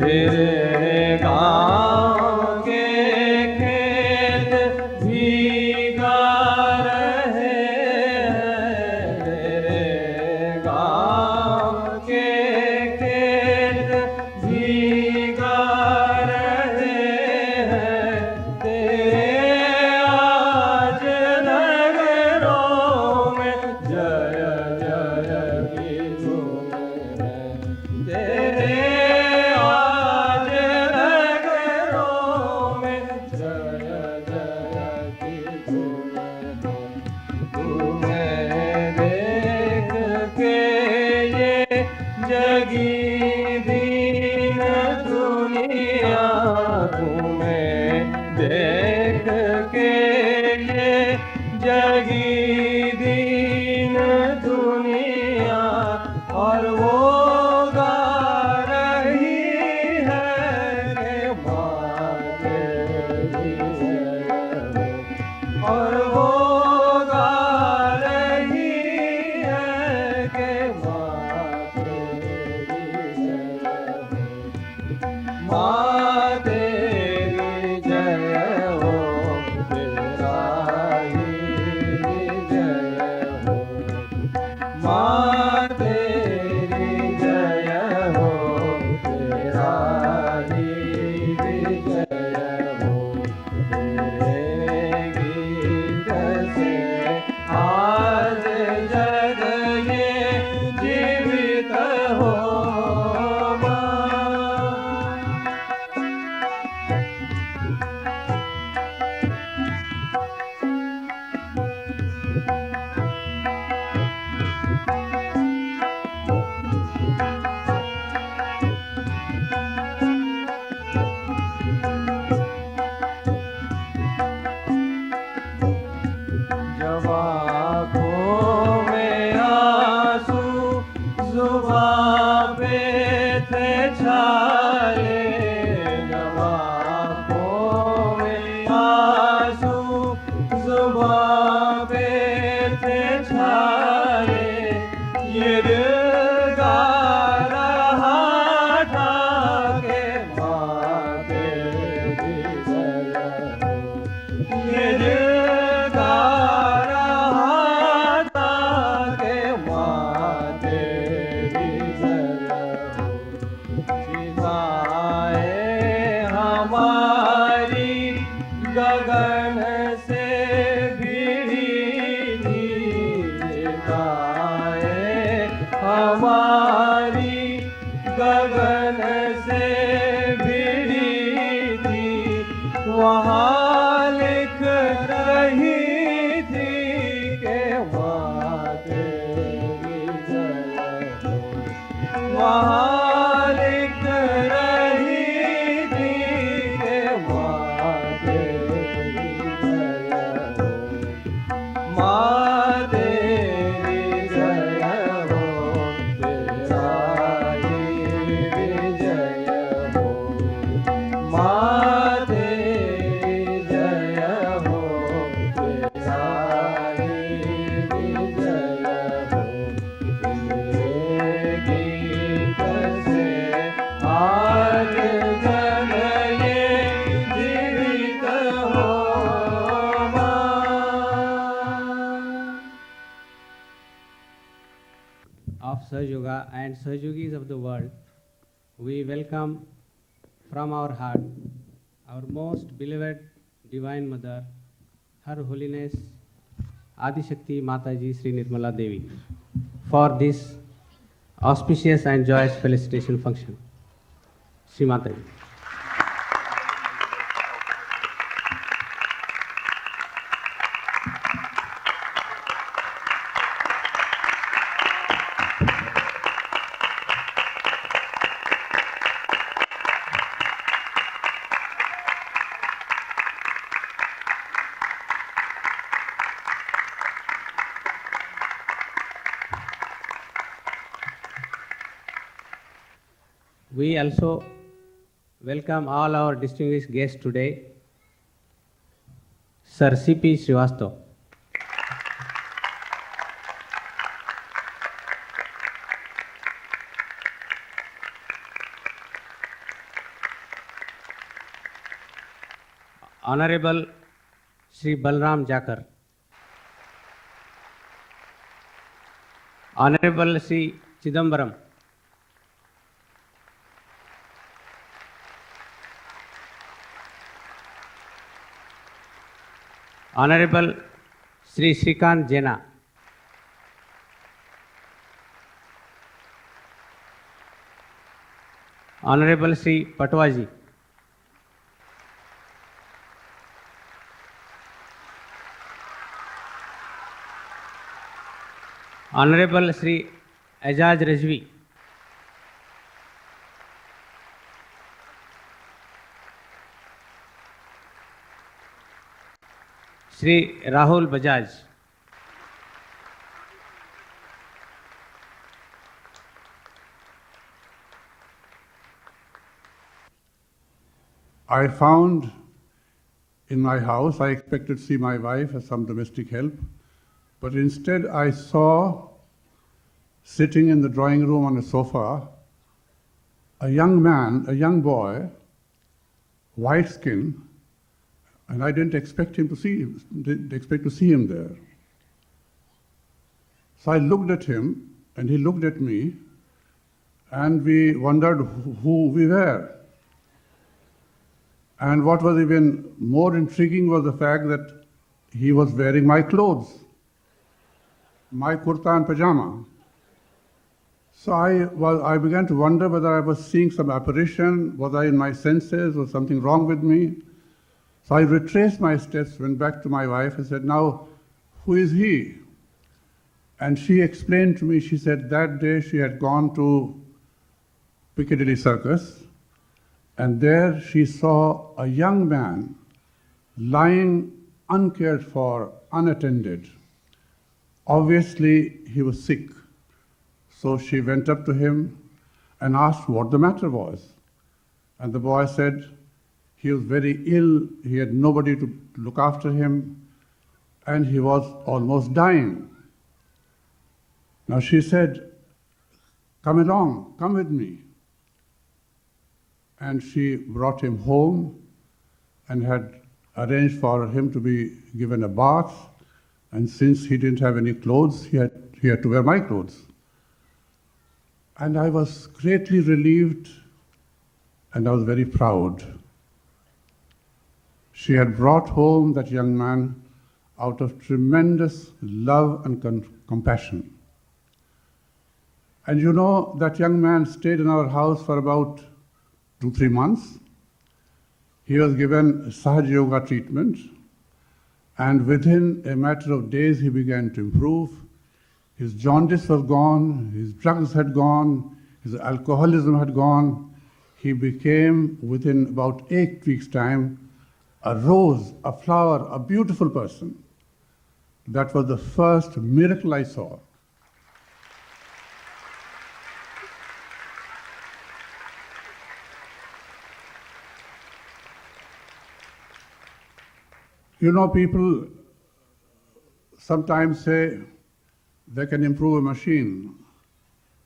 तेरे गाँव के खेत भीगा रहे हैं, तेरे गाँव के खेत भीगा रहे हैं, तेरे आज नगरों में जय जय की धूम है, तेरे जगी दीन दुनिया तुम्हें देख के ये जगी दीन दुनिया और वो गा रही है कि माँ तेरी जय और वो गा रही है कि माँ तेरी जय हो, तेरा ही जय हो, माँ तेरी जय हो, तेरा ही जय हो, तेरे गीत से आज जग ये जीवित हो। जब आँखों में आंसू जुबां पे थे छाले, जब आँखों में आंसू जुबां पे थे छाले, ये दिल गा रहा था कि माँ तेरी जय हो, ये दिल गगन से भिड़ी थी, चिताएं हमारी गगन से भिड़ी थी, वहाँ लिख रही थी कि माँ तेरी जय हो, वहाँ लिख रही थी कि माँ माँ तेरी जय हो, तेरा ही जय हो, माँ तेरी जय हो, तेरा ही जय हो, तेरे गीत से आज जग ये जीवित हो। Of Sahajoga and Sahajogis of the world, we welcome from our heart our most beloved Divine Mother, Her Holiness Adi Shakti Mataji Sri Nirmala Devi, for this auspicious and joyous felicitation function. Sri Mataji. We also welcome all our distinguished guests today. Sir C.P. Srivastav. Honorable Sri Balram Jakar. Honorable Sri Chidambaram. Honorable Sri Srikant Jena. Honorable Sri Patwaji. Honorable Sri Ajaz Rajvi. Sri Rahul Bajaj. I found in my house, I expected to see my wife as some domestic help, but instead I saw sitting in the drawing room on a sofa a young man, a young boy, white skin, and I didn't expect to see him there. So I looked at him and he looked at me and we wondered who we were. And what was even more intriguing was the fact that he was wearing my clothes, my kurta and pajama. So I began to wonder whether I was seeing some apparition, was I in my senses, was something wrong with me? So I retraced my steps, went back to my wife and said, now, who is he? And she explained to me, she said that day she had gone to Piccadilly Circus, and there she saw a young man lying uncared for, unattended. Obviously, he was sick. So she went up to him and asked what the matter was. And the boy said he was very ill, he had nobody to look after him, and he was almost dying. Now she said, come along, come with me. And she brought him home and had arranged for him to be given a bath. And since he didn't have any clothes, he had to wear my clothes. And I was greatly relieved and I was very proud. She had brought home that young man out of tremendous love and compassion. And you know, that young man stayed in our house for about 2-3 months. He was given Sahaja Yoga treatment, and within a matter of days he began to improve. His jaundice was gone, his drugs had gone, his alcoholism had gone. He became, within about 8 weeks' time, a rose, a flower, a beautiful person. That was the first miracle I saw. You know, people sometimes say they can improve a machine,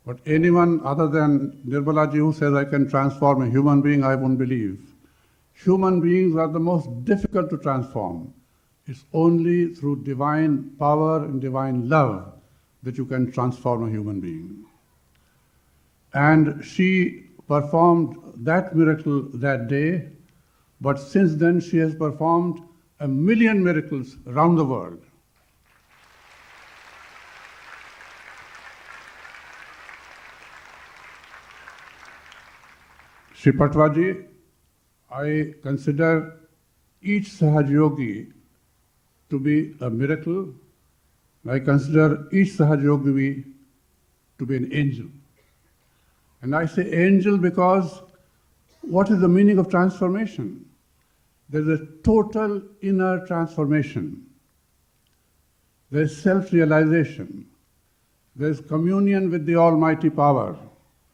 but anyone other than Nirbalaji who says I can transform a human being, I won't believe. Human beings are the most difficult to transform. It's only through divine power and divine love that you can transform a human being. And she performed that miracle that day, but since then she has performed 1,000,000 miracles around the world. Shri Patwaji, I consider each Sahaja Yogi to be a miracle. I consider each Sahaja Yogi to be an angel. And I say angel because what is the meaning of transformation? There's a total inner transformation. There's self-realization. There's communion with the almighty power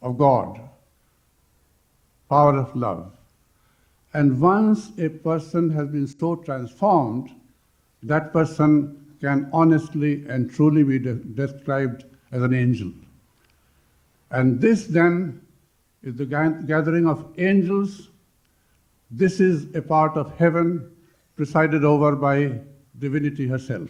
of God. power of love. And once a person has been so transformed, that person can honestly and truly be described as an angel. And this then is the gathering of angels. This is a part of heaven presided over by divinity herself.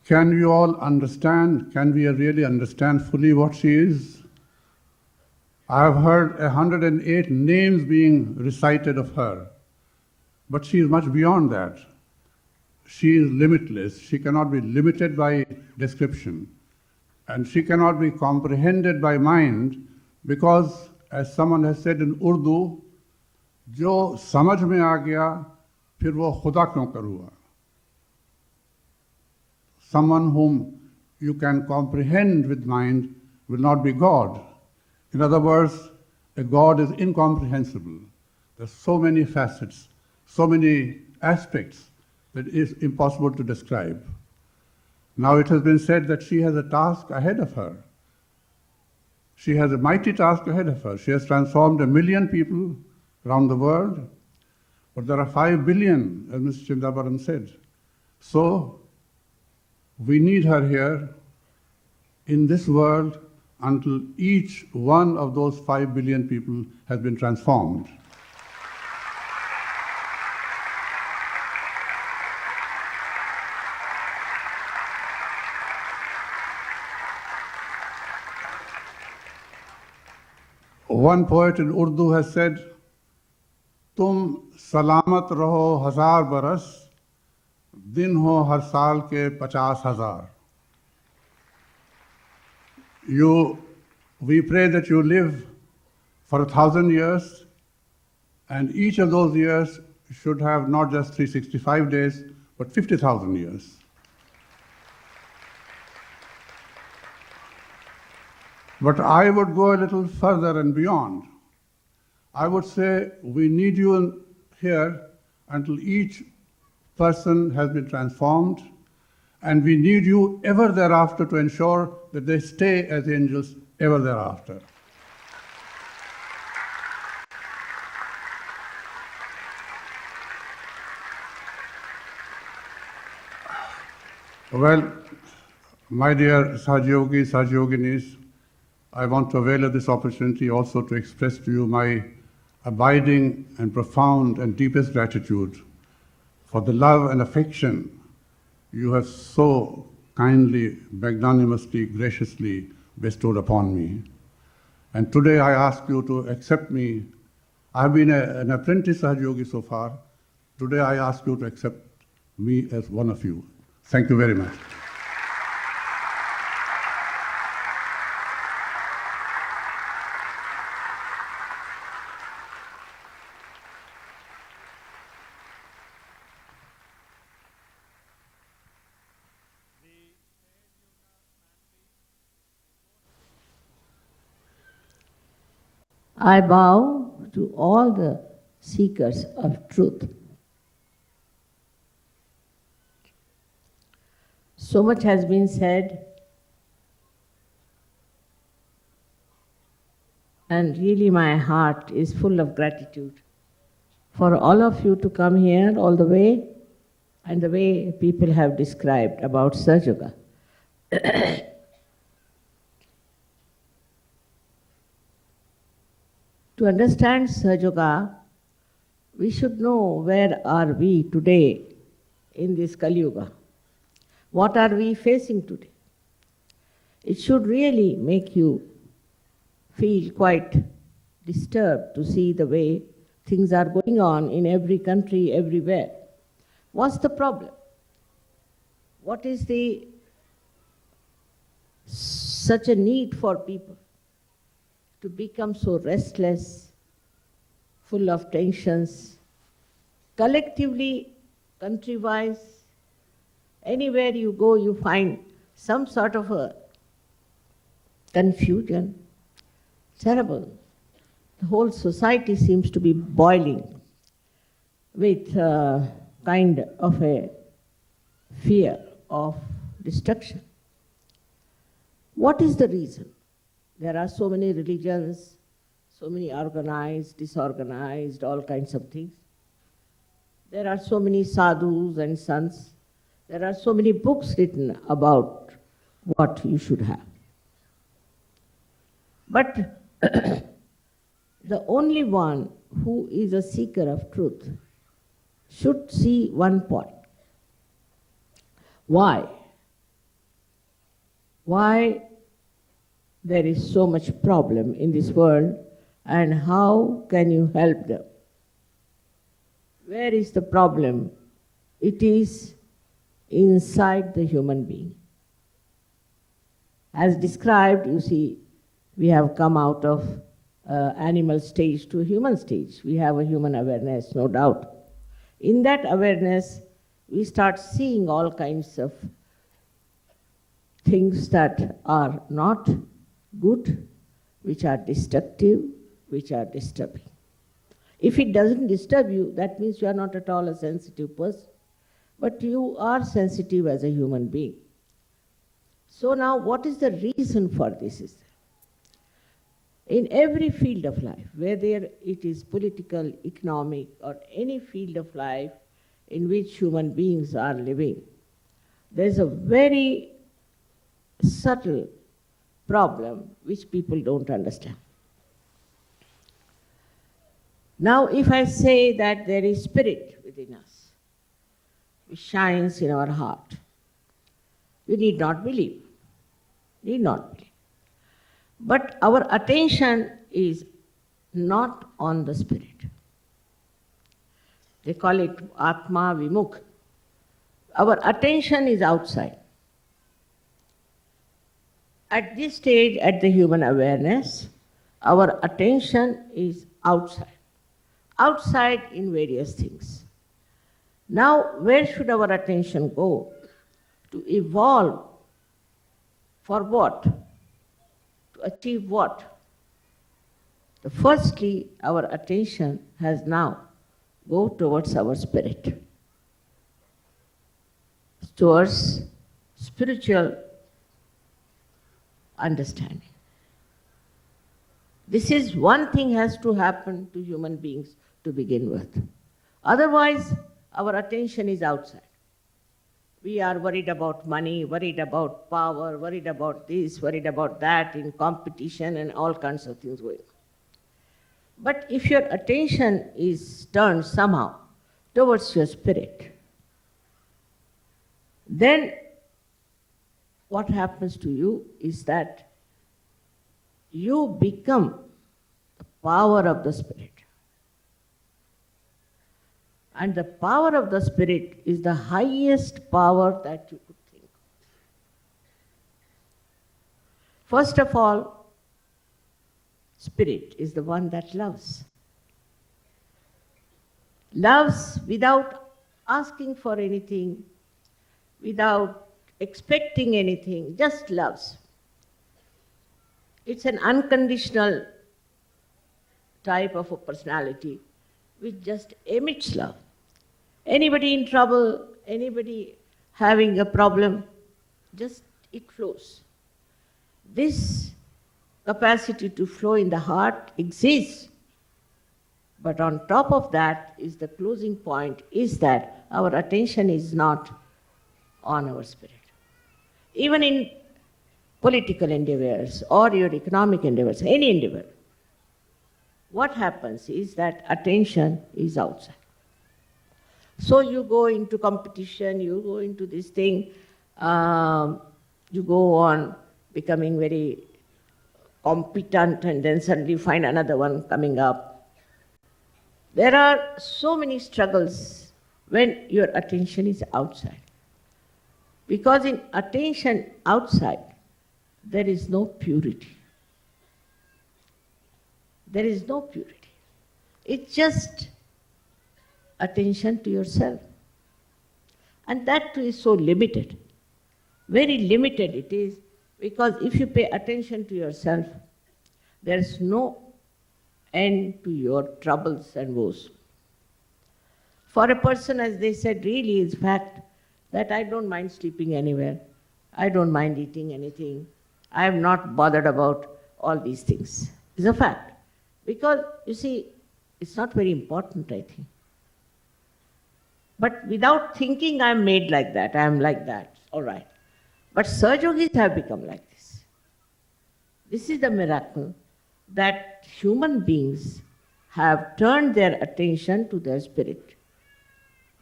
Can you all understand? Can we really understand fully what she is? I have heard 108 names being recited of her, but she is much beyond that. She is limitless. She cannot be limited by description, and she cannot be comprehended by mind because, as someone has said in Urdu, जो समझ में आ गया फिर वो खुदा क्यों करूँगा? Someone whom you can comprehend with mind will not be God. In other words, a God is incomprehensible. There's so many facets, so many aspects that it is impossible to describe. Now it has been said that she has a task ahead of her. She has a mighty task ahead of her. She has transformed 1 million people around the world, but there are 5 billion, as Mr. Chindabaram said. So we need her here in this world until each one of those 5 billion people has been transformed. One poet in Urdu has said, "Tum salamat raho 1000 baras, दिन हो हर साल के 50,000." We pray that you live for 1,000 years, and each of those years should have not just 365 days, but 50,000 years. But I would go a little further and beyond. I would say we need you here until each person has been transformed, and we need you ever thereafter to ensure that they stay as angels ever thereafter. Well, my dear Sahaji Sahajiyoginis, I want to avail of this opportunity also to express to you my abiding and profound and deepest gratitude for the love and affection you have so kindly, magnanimously, graciously bestowed upon me. And today I ask you to accept me. I have been an apprentice Sahaja Yogi so far. Today I ask you to accept me as one of you. Thank you very much. I bow to all the seekers of truth. So much has been said, and really my heart is full of gratitude for all of you to come here all the way, and the way people have described about Sahaja Yoga. To understand Sahaja Yoga, we should know where are we today in this Kali Yuga. What are we facing today? It should really make you feel quite disturbed to see the way things are going on in every country, everywhere. What's the problem? What is such a need for people to become so restless, full of tensions, collectively, country-wise? Anywhere you go, you find some sort of a confusion, terrible. the whole society seems to be boiling with kind of a fear of destruction. What is the reason? There are so many religions, so many organized, disorganized, all kinds of things. There are so many sadhus and sants. There are so many books written about what you should have. But the only one who is a seeker of truth should see one point. Why? Why there is so much problem in this world, and how can you help them? Where is the problem? It is inside the human being. As described, you see, we have come out of animal stage to human stage. We have a human awareness, no doubt. In that awareness, we start seeing all kinds of things that are not good, which are destructive, which are disturbing. If it doesn't disturb you, that means you are not at all a sensitive person. But you are sensitive as a human being. So now, what is the reason for this? In every field of life, whether it is political, economic, or any field of life in which human beings are living, there is a very subtle problem which people don't understand. Now, if I say that there is spirit within us, which shines in our heart, you need not believe. Need not believe. But our attention is not on the spirit. They call it Atma Vimukh. Our attention is outside. At this stage, at the human awareness, our attention is outside. Outside in various things. Now, where should our attention go? To evolve. For what? To achieve what? Firstly, our attention has now go towards our spirit, towards spiritual understanding. This is one thing has to happen to human beings to begin with. Otherwise, our attention is outside. We are worried about money, worried about power, worried about this, worried about that, in competition and all kinds of things going on. But if your attention is turned somehow towards your spirit, then what happens to you is that you become the power of the spirit. And the power of the spirit is the highest power that you could think. First of all, spirit is the one that loves. Loves without asking for anything, without expecting anything, just loves. It's an unconditional type of a personality which just emits love. Anybody in trouble, anybody having a problem, just it flows. This capacity to flow in the heart exists. But on top of that is the closing point, is that our attention is not on our spirit. Even in political endeavors or your economic endeavors, any endeavor, what happens is that attention is outside. So you go into competition, you go into this thing, you go on becoming very competent, and then suddenly you find another one coming up. There are so many struggles when your attention is outside. Because in attention outside, there is no purity. There is no purity. It's just attention to yourself. And that too is so limited. Very limited it is, because if you pay attention to yourself, there is no end to your troubles and woes. For a person, as they said, really is fact that I don't mind sleeping anywhere. I don't mind eating anything. I am not bothered about all these things. It's a fact. Because, you see, it's not very important, I think. But without thinking, I'm made like that. I'm like that. All right. But Sahaja-yogis have become like this. This is the miracle that human beings have turned their attention to their spirit.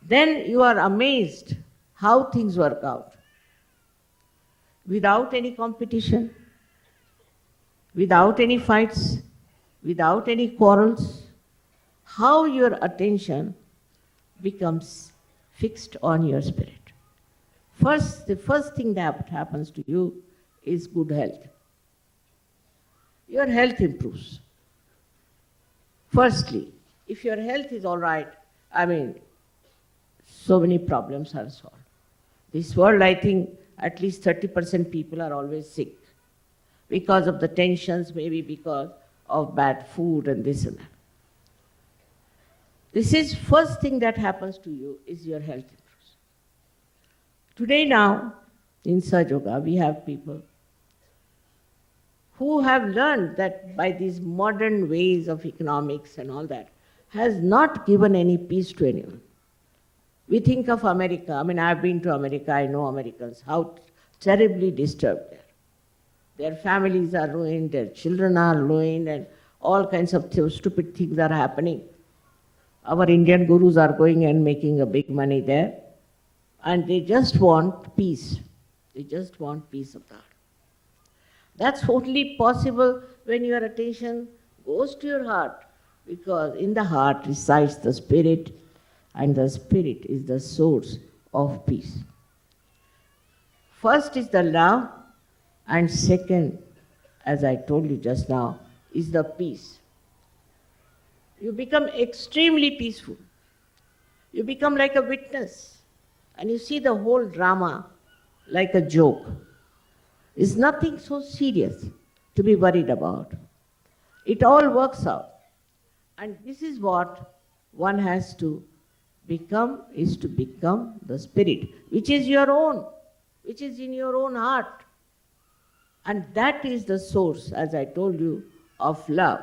Then you are amazed how things work out. Without any competition, without any fights, without any quarrels, how your attention becomes fixed on your spirit. The first thing that happens to you is good health. Your health improves. Firstly, if your health is all right, so many problems are solved. This world, I think, at least 30% people are always sick because of the tensions, maybe because of bad food and this and that. This is first thing that happens to you is your health improves. Today now, in Sahaja Yoga, we have people who have learned that by these modern ways of economics and all that, has not given any peace to anyone. We think of America. I've been to America, I know Americans, how terribly disturbed they are. Their families are ruined, their children are ruined, and all kinds of stupid things are happening. Our Indian gurus are going and making a big money there, and they just want peace. They just want peace of the heart. That's only possible when your attention goes to your heart, because in the heart resides the spirit, and the spirit is the source of peace. First is the love, and second, as I told you just now, is the peace. You become extremely peaceful. You become like a witness, and you see the whole drama like a joke. It's nothing so serious to be worried about. It all works out. And this is what one has to become, is to become the spirit, which is your own, which is in your own heart. And that is the source, as I told you, of love.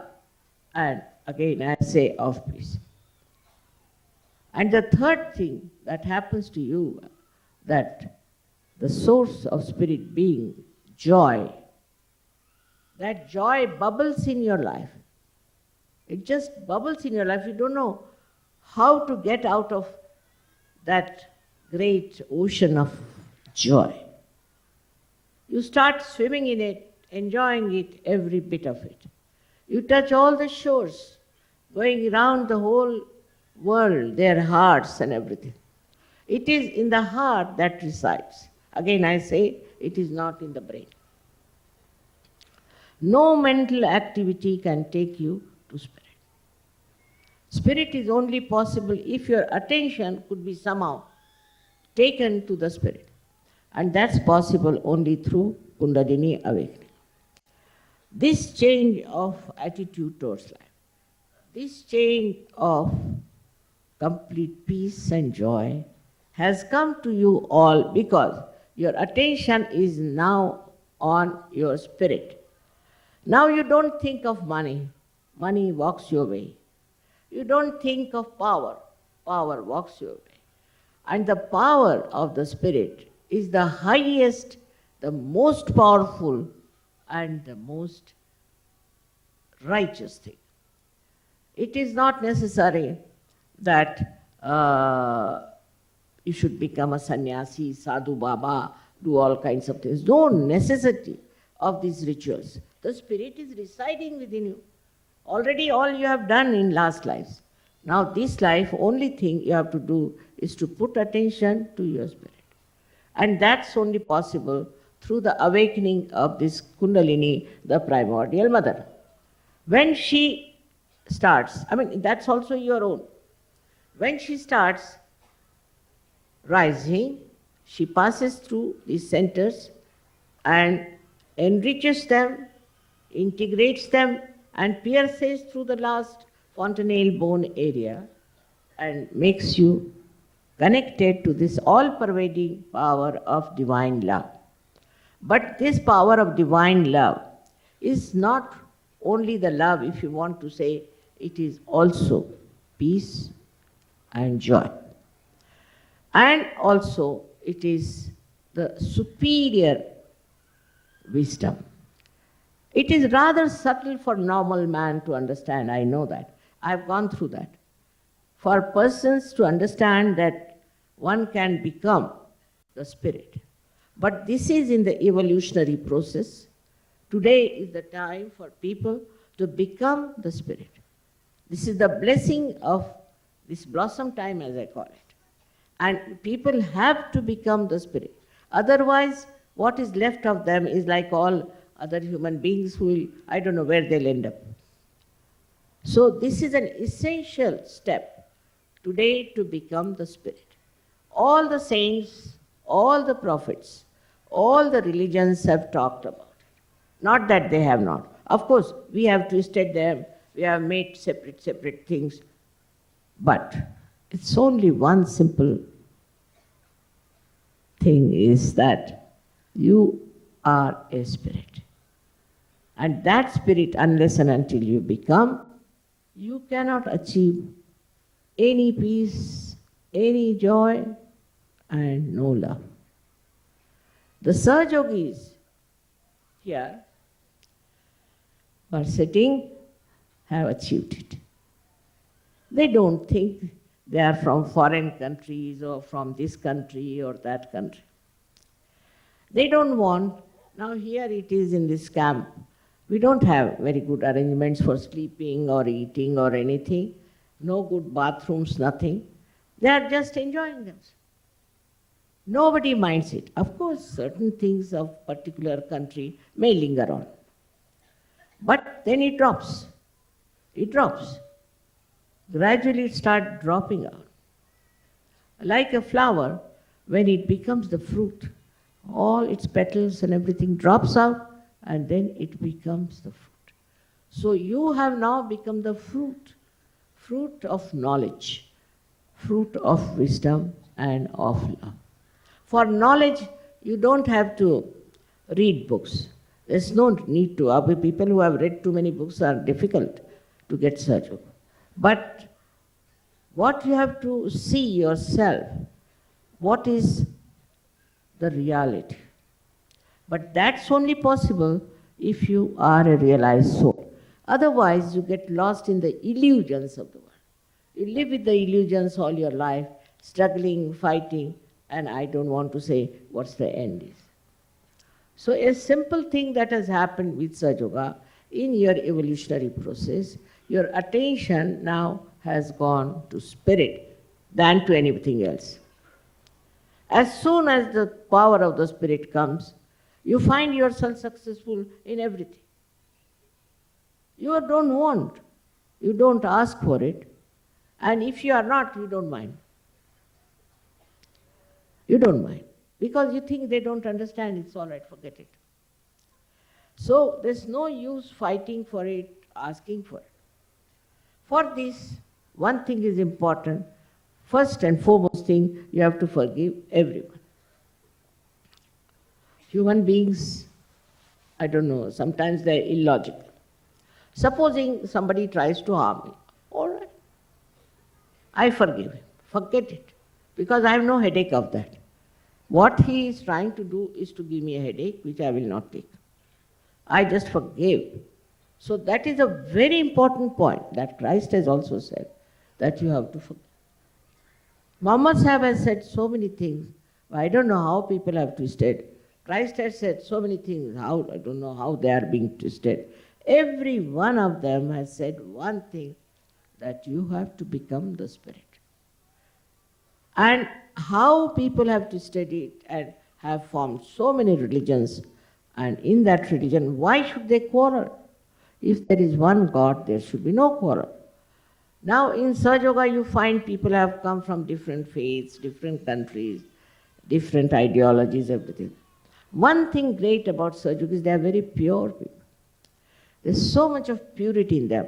And again, I say of peace. And the third thing that happens to you, that the source of spirit being joy, that joy bubbles in your life. It just bubbles in your life. You don't know how to get out of that great ocean of joy. You start swimming in it, enjoying it, every bit of it. You touch all the shores, going around the whole world, their hearts and everything. It is in the heart that resides. Again, I say, it is not in the brain. No mental activity can take you to spirit. Spirit is only possible if your attention could be somehow taken to the spirit. And that's possible only through Kundalini awakening. This change of attitude towards life, this change of complete peace and joy has come to you all because your attention is now on your spirit. Now you don't think of money. Money walks your way. You don't think of power. Power walks your way. And the power of the spirit is the highest, the most powerful, and the most righteous thing. It is not necessary that you should become a sannyasi, sadhu baba, do all kinds of things. No necessity of these rituals. The spirit is residing within you. Already all you have done in last lives. Now this life, only thing you have to do is to put attention to your spirit. And that's only possible through the awakening of this Kundalini, the primordial mother. When she starts, that's also your own. When she starts rising, she passes through these centers and enriches them, integrates them and pierces through the last fontanelle bone area and makes you connected to this all-pervading power of divine love. But this power of divine love is not only the love, if you want to say, it is also peace and joy. And also it is the superior wisdom. It is rather subtle for normal man to understand, I know that. I've gone through that. For persons to understand that one can become the spirit. But this is in the evolutionary process. Today is the time for people to become the spirit. This is the blessing of this blossom time, as I call it. And people have to become the spirit. Otherwise, what is left of them is like all other human beings who will, I don't know where they'll end up. So this is an essential step today to become the spirit. All the saints, all the prophets, all the religions have talked about it. Not that they have not. Of course, we have twisted them, we have made separate things, but it's only one simple thing is that you are a spirit. And that spirit, unless and until you become, you cannot achieve any peace, any joy, and no love. The Sahajogis here who are sitting have achieved it. They don't think they are from foreign countries or from this country or that country. They don't want, now here it is in this camp, we don't have very good arrangements for sleeping or eating or anything, no good bathrooms, nothing. They are just enjoying themselves. Nobody minds it. Of course, certain things of particular country may linger on. But then it drops. It drops. Gradually it starts dropping out. Like a flower, when it becomes the fruit, all its petals and everything drops out, and then it becomes the fruit. So you have now become the fruit of knowledge, fruit of wisdom and of love. For knowledge, you don't have to read books. There's no need to. People who have read too many books are difficult to get search of. But what you have to see yourself, what is the reality. But that's only possible if you are a realized soul. Otherwise, you get lost in the illusions of the world. You live with the illusions all your life, struggling, fighting, and I don't want to say what's the end is. So a simple thing that has happened with Sahaja Yoga in your evolutionary process, your attention now has gone to spirit than to anything else. As soon as the power of the spirit comes, you find yourself successful in everything. You don't want, you don't ask for it, and if you are not, you don't mind. You don't mind, because you think they don't understand, it's all right, forget it. So there's no use fighting for it, asking for it. For this, one thing is important. First and foremost thing, you have to forgive everyone. Human beings, I don't know, sometimes they're illogical. Supposing somebody tries to harm me, all right, I forgive him, forget it, because I have no headache of that. What he is trying to do is to give me a headache, which I will not take. I just forgive. So that is a very important point that Christ has also said, that you have to forgive. Muhammad Sahib has said so many things. I don't know how people have twisted. Christ has said so many things, how I don't know how they are being twisted. Every one of them has said one thing, that you have to become the spirit. And how people have twisted it and have formed so many religions, and in that religion, why should they quarrel? If there is one God, there should be no quarrel. Now in Sahaja Yoga, you find people have come from different faiths, different countries, different ideologies, everything. One thing great about Sahaja Yoga is they are very pure people. There's so much of purity in them.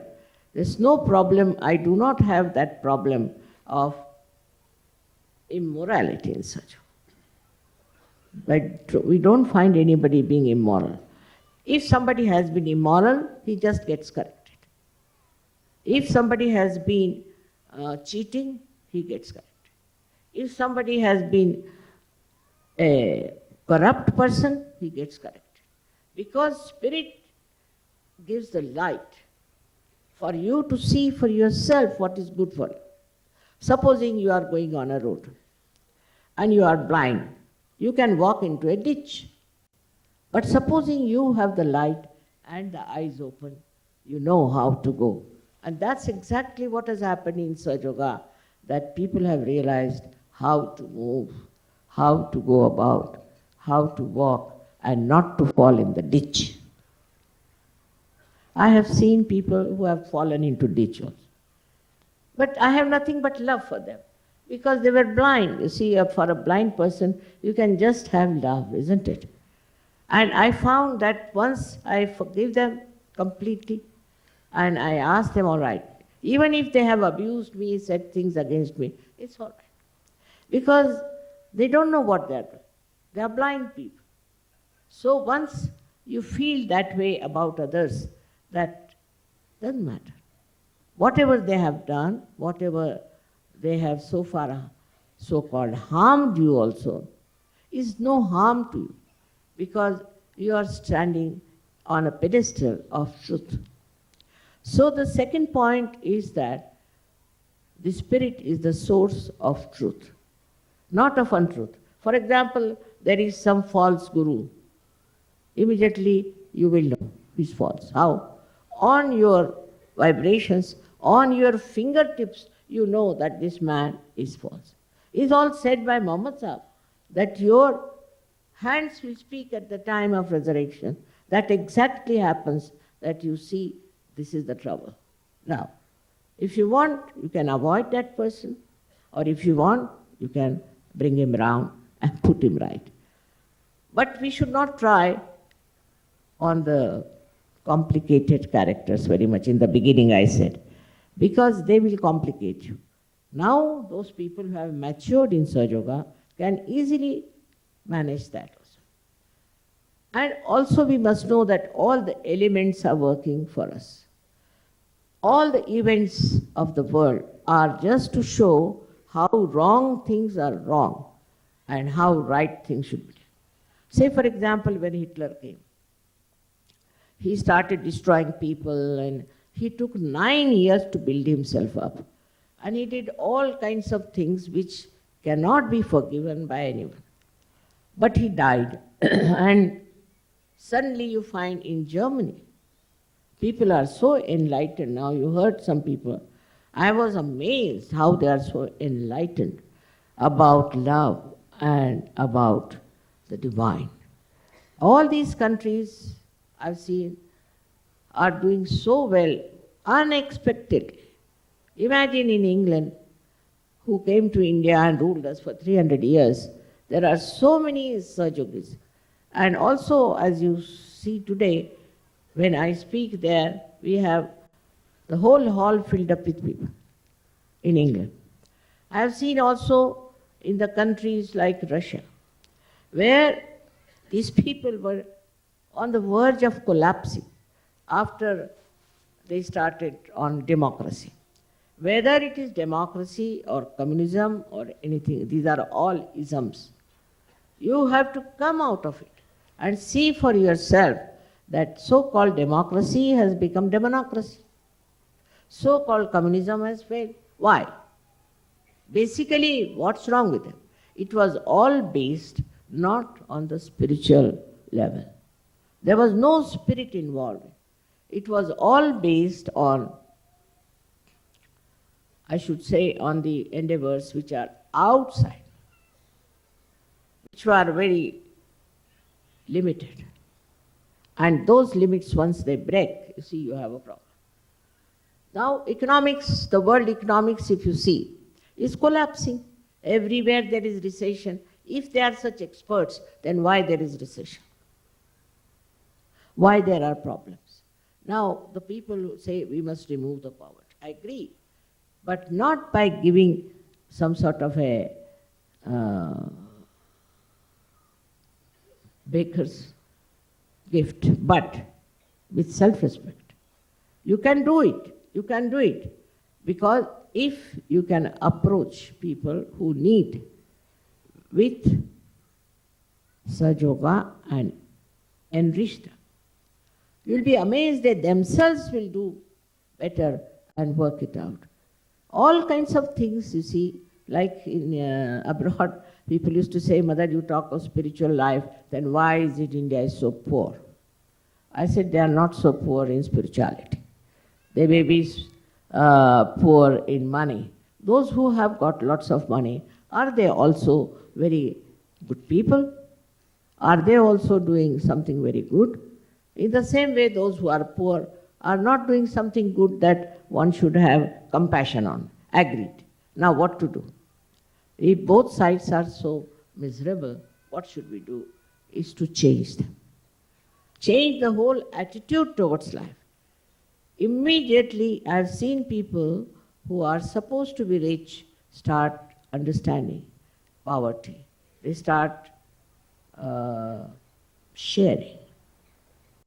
There's no problem. I do not have that problem of immorality in such. But we don't find anybody being immoral. If somebody has been immoral, he just gets corrected. If somebody has been cheating, he gets corrected. If somebody has been a corrupt person, he gets corrected. Because Spirit gives the light for you to see for yourself what is good for you. Supposing you are going on a road and you are blind, you can walk into a ditch. But supposing you have the light and the eyes open, you know how to go. And that's exactly what has happened in Sahaja Yoga, that people have realized how to move, how to go about, how to walk, and not to fall in the ditch. I have seen people who have fallen into ditch also. But I have nothing but love for them, because they were blind. You see, for a blind person, you can just have love, isn't it? And I found that once I forgive them completely, and I ask them, all right, even if they have abused me, said things against me, it's all right. Because they don't know what they're doing. They are blind people. So once you feel that way about others, that doesn't matter. Whatever they have done, whatever they have so far so-called harmed you also, is no harm to you, because you are standing on a pedestal of truth. So the second point is that the Spirit is the source of truth, not of untruth. For example, there is some false guru. Immediately you will know he's false. How? On your vibrations, on your fingertips, you know that this man is false. It's all said by Muhammad Sahib, that your hands will speak at the time of resurrection. That exactly happens, that you see this is the trouble. Now, if you want, you can avoid that person, or if you want, you can bring him round and put him right. But we should not try on the complicated characters very much. In the beginning I said, because they will complicate you. Now those people who have matured in Sahaja Yoga can easily manage that also. And also we must know that all the elements are working for us. All the events of the world are just to show how wrong things are wrong and how right things should be. Say for example, when Hitler came, he started destroying people, and he took 9 years to build himself up. And he did all kinds of things which cannot be forgiven by anyone. But he died. And suddenly you find in Germany, people are so enlightened now. You heard some people. I was amazed how they are so enlightened about love and about the divine. All these countries I've seen are doing so well, unexpectedly. Imagine in England, who came to India and ruled us for 300 years, there are so many Sahaja Yogis. And also, as you see today, when I speak there, we have the whole hall filled up with people in England. I have seen also in the countries like Russia, where these people were on the verge of collapsing after they started on democracy. Whether it is democracy or communism or anything, these are all isms. You have to come out of it and see for yourself that so-called democracy has become demonocracy. So-called communism has failed. Why? Basically, what's wrong with them? It was all based not on the spiritual level. There was no spirit involved. It was all based on, I should say, on the endeavors which are outside, which were very limited. And those limits, once they break, you see, you have a problem. Now, economics, the world economics, if you see, is collapsing. Everywhere there is recession. If they are such experts, then why there is recession? Why there are problems? Now, the people who say we must remove the poverty, I agree, but not by giving some sort of a baker's gift, but with self-respect. You can do it, because if you can approach people who need with Saj Yoga and enrich them, you'll be amazed that themselves will do better and work it out. All kinds of things, you see, like in abroad, people used to say, Mother, you talk of spiritual life, then why is it India is so poor? I said, they are not so poor in spirituality. They may be poor in money. Those who have got lots of money, are they also very good people? Are they also doing something very good? In the same way, those who are poor are not doing something good that one should have compassion on. Agreed. Now what to do? If both sides are so miserable, what should we do? Is to change them. Change the whole attitude towards life. Immediately, I have seen people who are supposed to be rich start understanding poverty. They start sharing.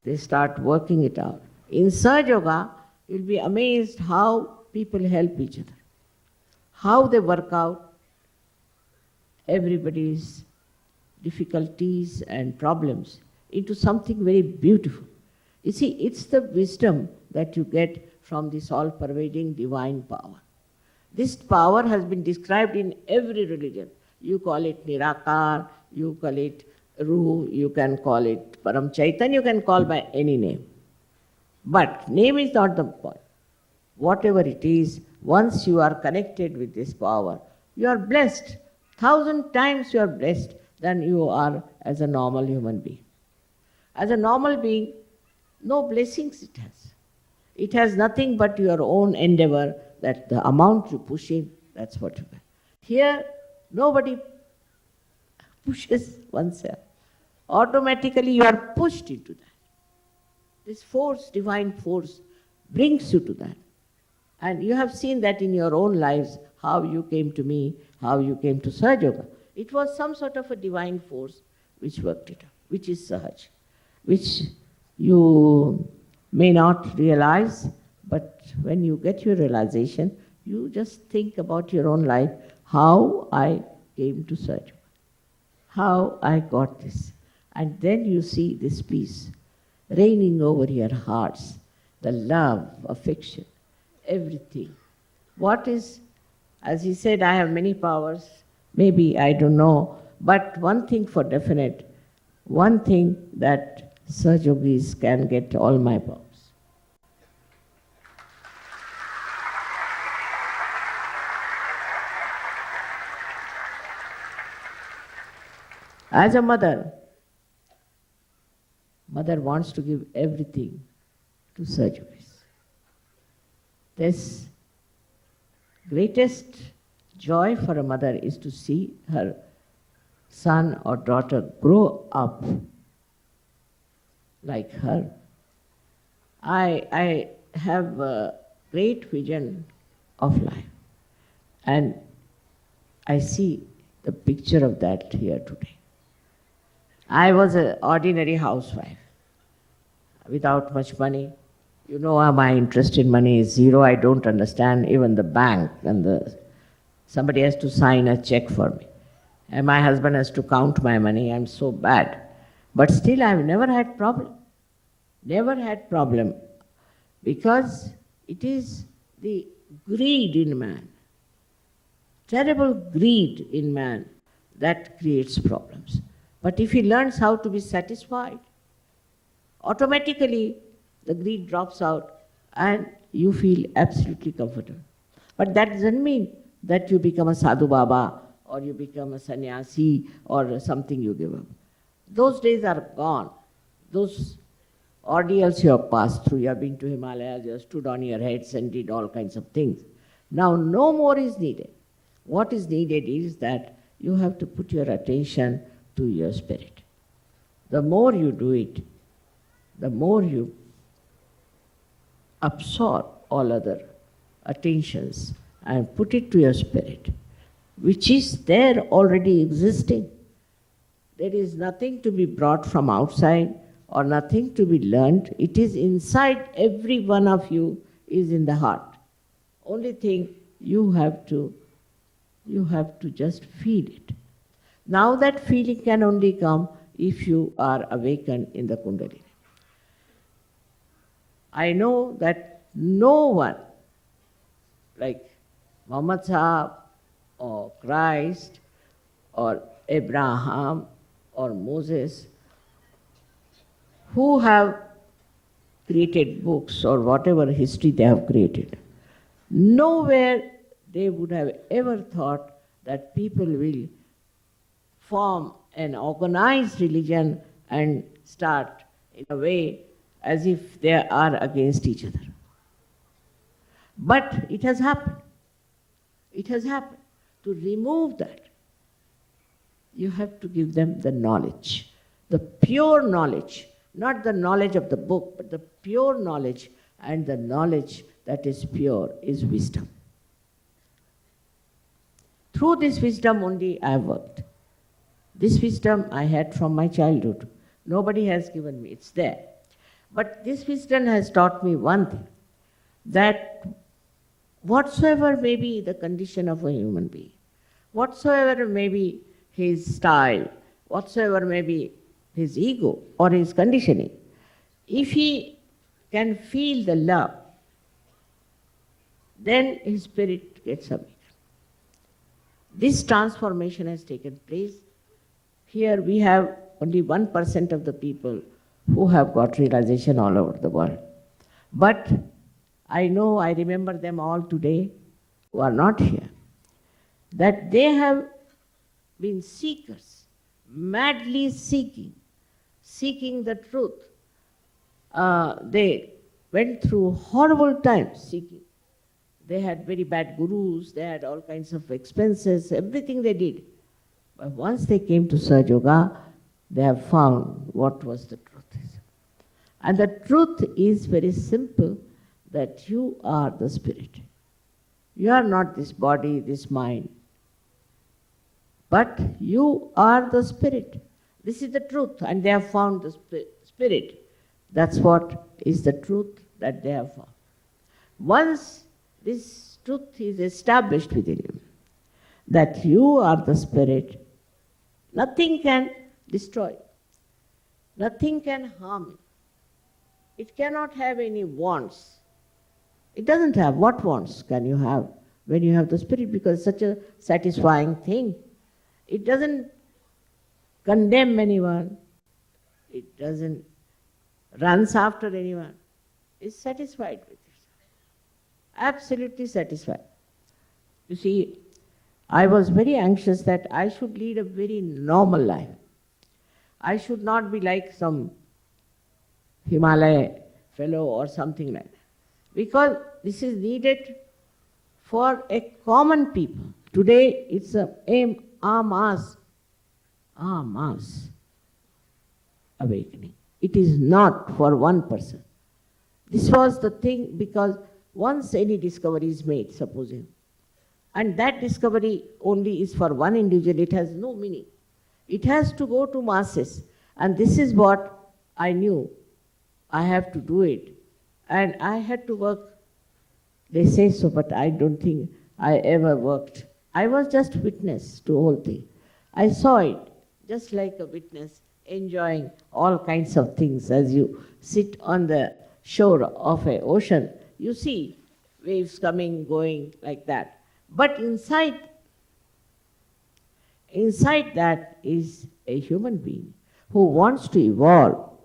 They start working it out. In Saj Yoga, you'll be amazed how people help each other, how they work out everybody's difficulties and problems into something very beautiful. You see, it's the wisdom that you get from this all-pervading divine power. This power has been described in every religion. You call it Nirakar, you call it Ruh, you can call it Param Chaitanya, you can call by any name. But name is not the point. Whatever it is, once you are connected with this power, you are blessed. 1,000 times you are blessed than you are as a normal human being. As a normal being, no blessings it has. It has nothing but your own endeavor, that the amount you push in, that's what you get. Here, nobody pushes oneself. Automatically you are pushed into that. This force, divine force, brings you to that. And you have seen that in your own lives, how you came to me, how you came to Saj Yoga. It was some sort of a divine force which worked it out, which is Sahaj, which you may not realize, but when you get your realization, you just think about your own life, how I came to Saj Yoga, how I got this. And then you see this peace reigning over your hearts, the love, affection, everything. What is, as he said, I have many powers, maybe, I don't know, but one thing for definite, one thing that Saj Yogis can get all my powers. As a mother wants to give everything to Saj Yogis. This greatest joy for a mother is to see her son or daughter grow up like her. I have a great vision of life, and I see the picture of that here today. I was an ordinary housewife without much money. You know, my interest in money is zero. I don't understand even the bank, and somebody has to sign a check for me. And my husband has to count my money. I'm so bad. But still, I've never had problem. Never had problem. Because it is the greed in man, terrible greed in man, that creates problems. But if he learns how to be satisfied, automatically the greed drops out and you feel absolutely comfortable. But that doesn't mean that you become a sadhu baba or you become a sannyasi or something you give up. Those days are gone. Those ordeals you have passed through, you have been to Himalayas, you have stood on your heads and did all kinds of things. Now no more is needed. What is needed is that you have to put your attention to your spirit. The more you do it, the more you absorb all other attentions and put it to your spirit, which is there already existing. There is nothing to be brought from outside or nothing to be learned. It is inside every one of you, is in the heart. Only thing you have to just feel it. Now that feeling can only come if you are awakened in the Kundalini. I know that no one like Muhammad Sahib or Christ or Abraham or Moses, who have created books or whatever history they have created, nowhere they would have ever thought that people will form an organized religion and start in a way as if they are against each other. But it has happened. It has happened. To remove that, you have to give them the knowledge, the pure knowledge, not the knowledge of the book, but the pure knowledge, and the knowledge that is pure is wisdom. Through this wisdom only I have worked. This wisdom I had from my childhood. Nobody has given me, it's there. But this wisdom has taught me one thing, that whatsoever may be the condition of a human being, whatsoever may be his style, whatsoever may be his ego or his conditioning, if he can feel the love, then his spirit gets awakened. This transformation has taken place. Here we have only 1% of the people who have got realization all over the world. But I remember them all today who are not here, that they have been seekers, madly seeking the truth. They went through horrible times seeking. They had very bad gurus, they had all kinds of expenses, everything they did. But once they came to Sahaja Yoga, they have found what was the truth. And the truth is very simple, that you are the spirit. You are not this body, this mind, but you are the spirit. This is the truth, and they have found the spirit. That's what is the truth that they have found. Once this truth is established within you, that you are the spirit, nothing can destroy you. Nothing can harm you. It cannot have any wants. It doesn't have. What wants can you have when you have the spirit? Because it's such a satisfying thing. It doesn't condemn anyone. It doesn't runs after anyone. It's satisfied with it. Absolutely satisfied. You see, I was very anxious that I should lead a very normal life. I should not be like some Himalaya fellow or something like that. Because this is needed for a common people. Today it's a mass awakening. It is not for one person. This was the thing, because once any discovery is made, supposing, and that discovery only is for one individual, it has no meaning. It has to go to masses. And this is what I knew. I have to do it. And I had to work. They say so, but I don't think I ever worked. I was just witness to the whole thing. I saw it, just like a witness, enjoying all kinds of things. As you sit on the shore of an ocean, you see waves coming, going like that. But inside that is a human being who wants to evolve,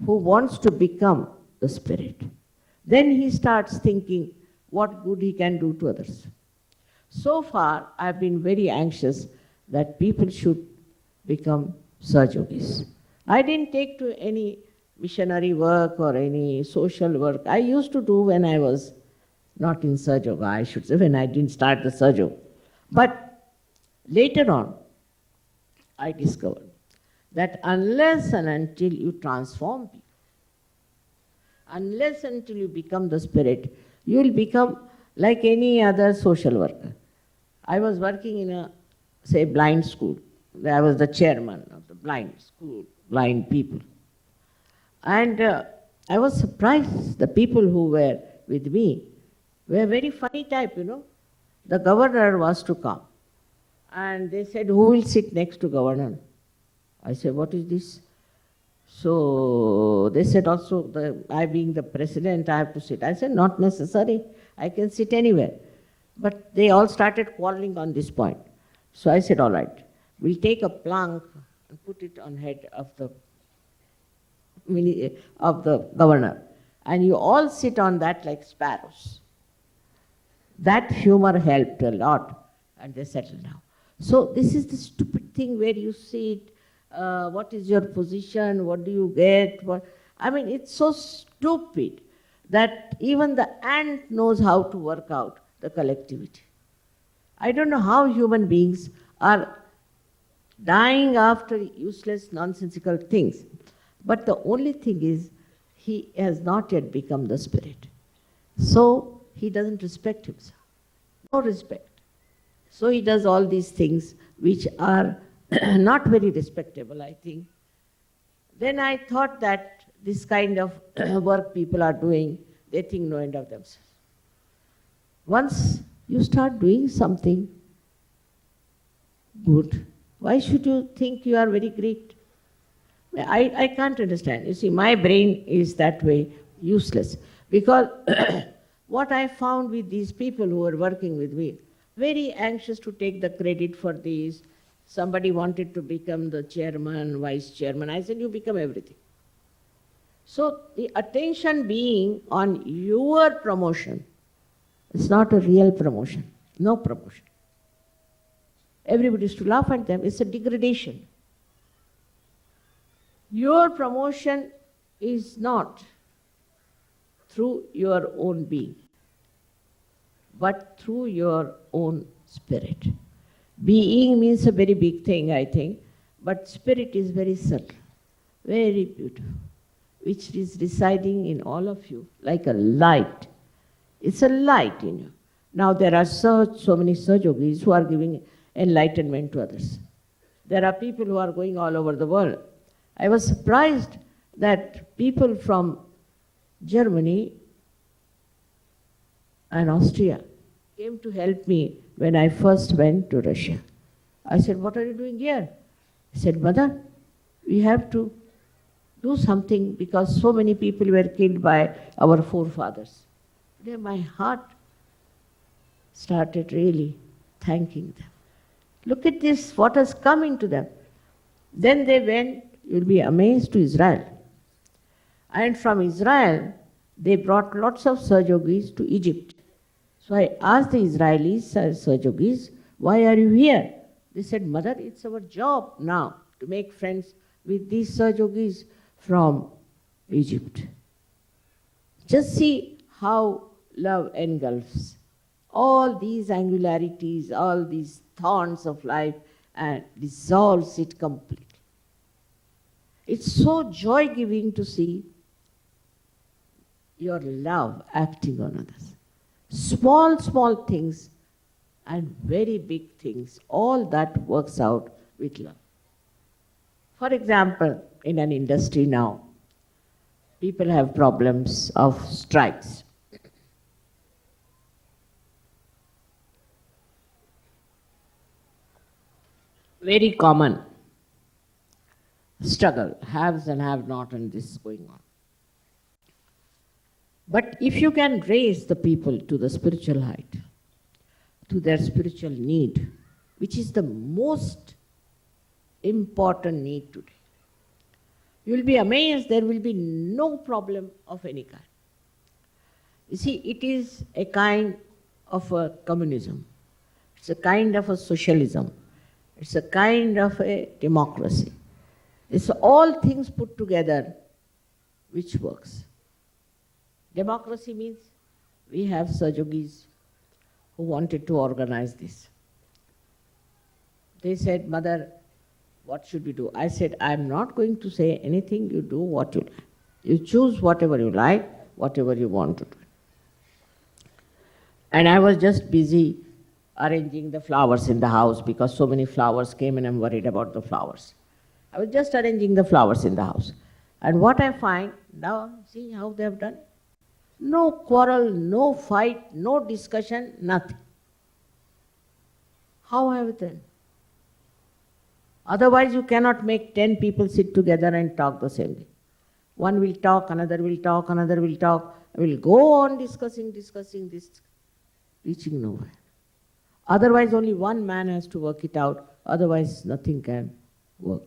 who wants to become the spirit. Then he starts thinking what good he can do to others. So far, I've been very anxious that people should become Sahaja Yogis. I didn't take to any missionary work or any social work. I used to do when I was not in Sahaja Yoga, I should say, when I didn't start the Sahaja Yoga. But later on, I discovered that unless and until you transform people, Unless until you become the spirit, you will become like any other social worker. I was working in a, say, blind school. I was the chairman of the blind school, blind people. And I was surprised, the people who were with me were very funny type, you know. The governor was to come. And they said, who will sit next to governor? I said, what is this? So they said also, I being the president, I have to sit. I said, not necessary. I can sit anywhere. But they all started quarreling on this point. So I said, all right, we'll take a plank and put it on head of the governor. And you all sit on that like sparrows. That humor helped a lot, and they settled down. So this is the stupid thing where you sit, what is your position, what do you get? I mean, it's so stupid that even the ant knows how to work out the collectivity. I don't know how human beings are dying after useless, nonsensical things. But the only thing is, he has not yet become the spirit. So he doesn't respect himself. No respect. So he does all these things which are not very respectable, I think. Then I thought that this kind of work people are doing, they think no end of themselves. Once you start doing something good, why should you think you are very great? I can't understand. You see, my brain is that way useless. Because what I found with these people who are working with me, very anxious to take the credit for this. Somebody wanted to become the chairman, vice chairman. I said, you become everything. So the attention being on your promotion, it's not a real promotion, no promotion. Everybody is to laugh at them. It's a degradation. Your promotion is not through your own being, but through your own spirit. Being means a very big thing, I think, but spirit is very subtle, very beautiful, which is residing in all of you like a light. It's a light in you. Now there are so many Sahajogis who are giving enlightenment to others. There are people who are going all over the world. I was surprised that people from Germany and Austria came to help me when I first went to Russia. I said, what are you doing here? He said, Mother, we have to do something because so many people were killed by our forefathers. Then my heart started really thanking them. Look at this, what has come into them. Then they went, you'll be amazed, to Israel. And from Israel, they brought lots of Sahajogis to Egypt. So I asked the Israelis, Sahajogis, why are you here? They said, Mother, it's our job now to make friends with these Sahajogis from Egypt. Just see how love engulfs all these angularities, all these thorns of life, and dissolves it completely. It's so joy-giving to see your love acting on others. Small, small things and very big things, all that works out with love. For example, in an industry now, people have problems of strikes. Very common struggle, haves and have not, and this is going on. But if you can raise the people to the spiritual height, to their spiritual need, which is the most important need today, you will be amazed there will be no problem of any kind. You see, it is a kind of a communism. It's a kind of a socialism. It's a kind of a democracy. It's all things put together which works. Democracy means we have Sahajogis who wanted to organize this. They said, Mother, what should we do? I said, I'm not going to say anything, you do what you like. You choose whatever you like, whatever you want to do. And I was just busy arranging the flowers in the house because so many flowers came and I'm worried about the flowers. I was just arranging the flowers in the house. And what I find, now see how they have done? No quarrel, no fight, no discussion, nothing. How have they done? Otherwise you cannot make 10 people sit together and talk the same way. One will talk, another will talk, another will talk. Will go on discussing this, reaching nowhere. Otherwise only one man has to work it out, otherwise nothing can work.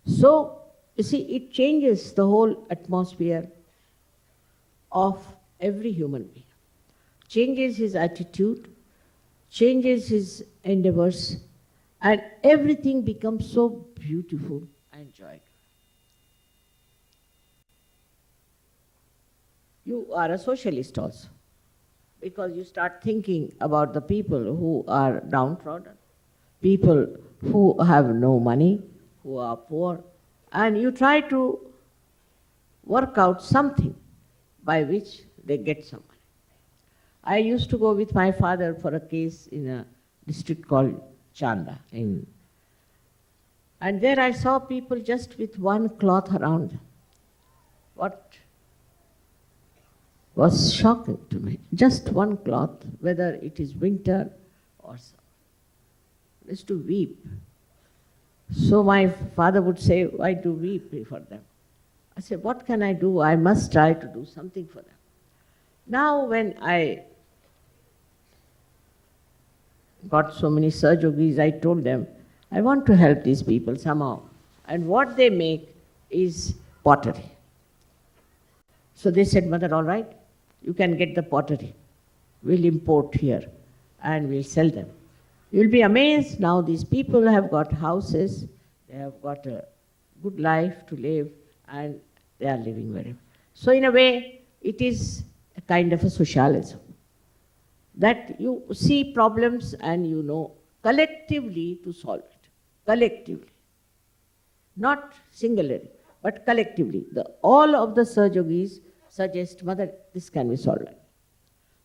So, you see, it changes the whole atmosphere of every human being. Changes his attitude, changes his endeavors, and everything becomes so beautiful and joyful. You are a socialist also, because you start thinking about the people who are downtrodden, people who have no money, who are poor, and you try to work out something by which they get some money. I used to go with my father for a case in a district called Chanda. And there I saw people just with one cloth around them. What was shocking to me, just one cloth, whether it is winter or summer. I used to weep. So my father would say, why do we weep for them? I said, what can I do? I must try to do something for them. Now when I got so many Sahajogis, I told them, I want to help these people somehow. And what they make is pottery. So they said, Mother, all right, you can get the pottery. We'll import here and we'll sell them. You'll be amazed now these people have got houses, they have got a good life to live, and they are living very well. So in a way, it is a kind of a socialism. That you see problems and you know collectively to solve it. Collectively. Not singularly, but collectively. All of the Sahajogis suggest, Mother, this can be solved.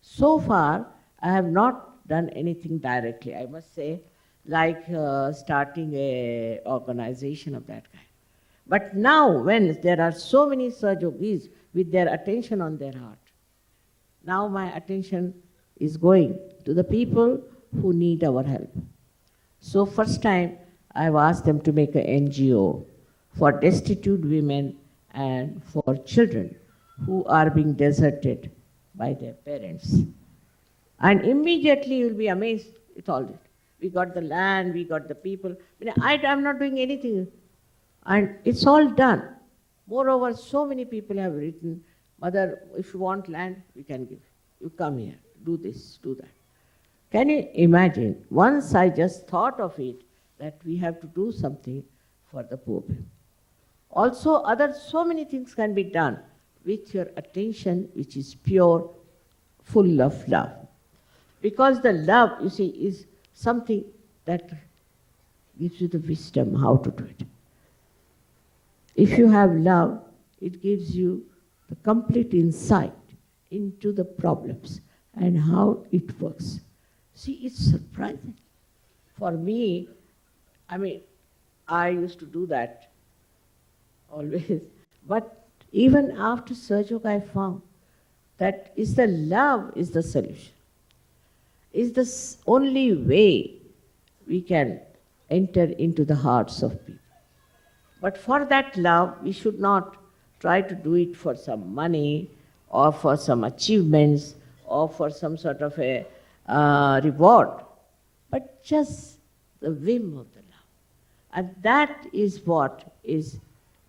So far, I have not done anything directly, I must say, like starting an organization of that kind. But now, when there are so many Sahajogis with their attention on their heart, now my attention is going to the people who need our help. So first time, I've asked them to make an NGO for destitute women and for children who are being deserted by their parents. And immediately you'll be amazed with all that. We got the land, we got the people. I'm not doing anything. And it's all done. Moreover, so many people have written, Mother, if you want land, we can give. You come here, do this, do that. Can you imagine? Once I just thought of it, that we have to do something for the poor people. Also, so many things can be done with your attention, which is pure, full of love. Because the love, you see, is something that gives you the wisdom how to do it. If you have love, it gives you the complete insight into the problems and how it works. See, it's surprising. For me, I used to do that always. But even after Sahajog, I found that the love is the solution. Is the only way we can enter into the hearts of people. But for that love, we should not try to do it for some money or for some achievements or for some sort of a reward, but just the whim of the love. And that is what is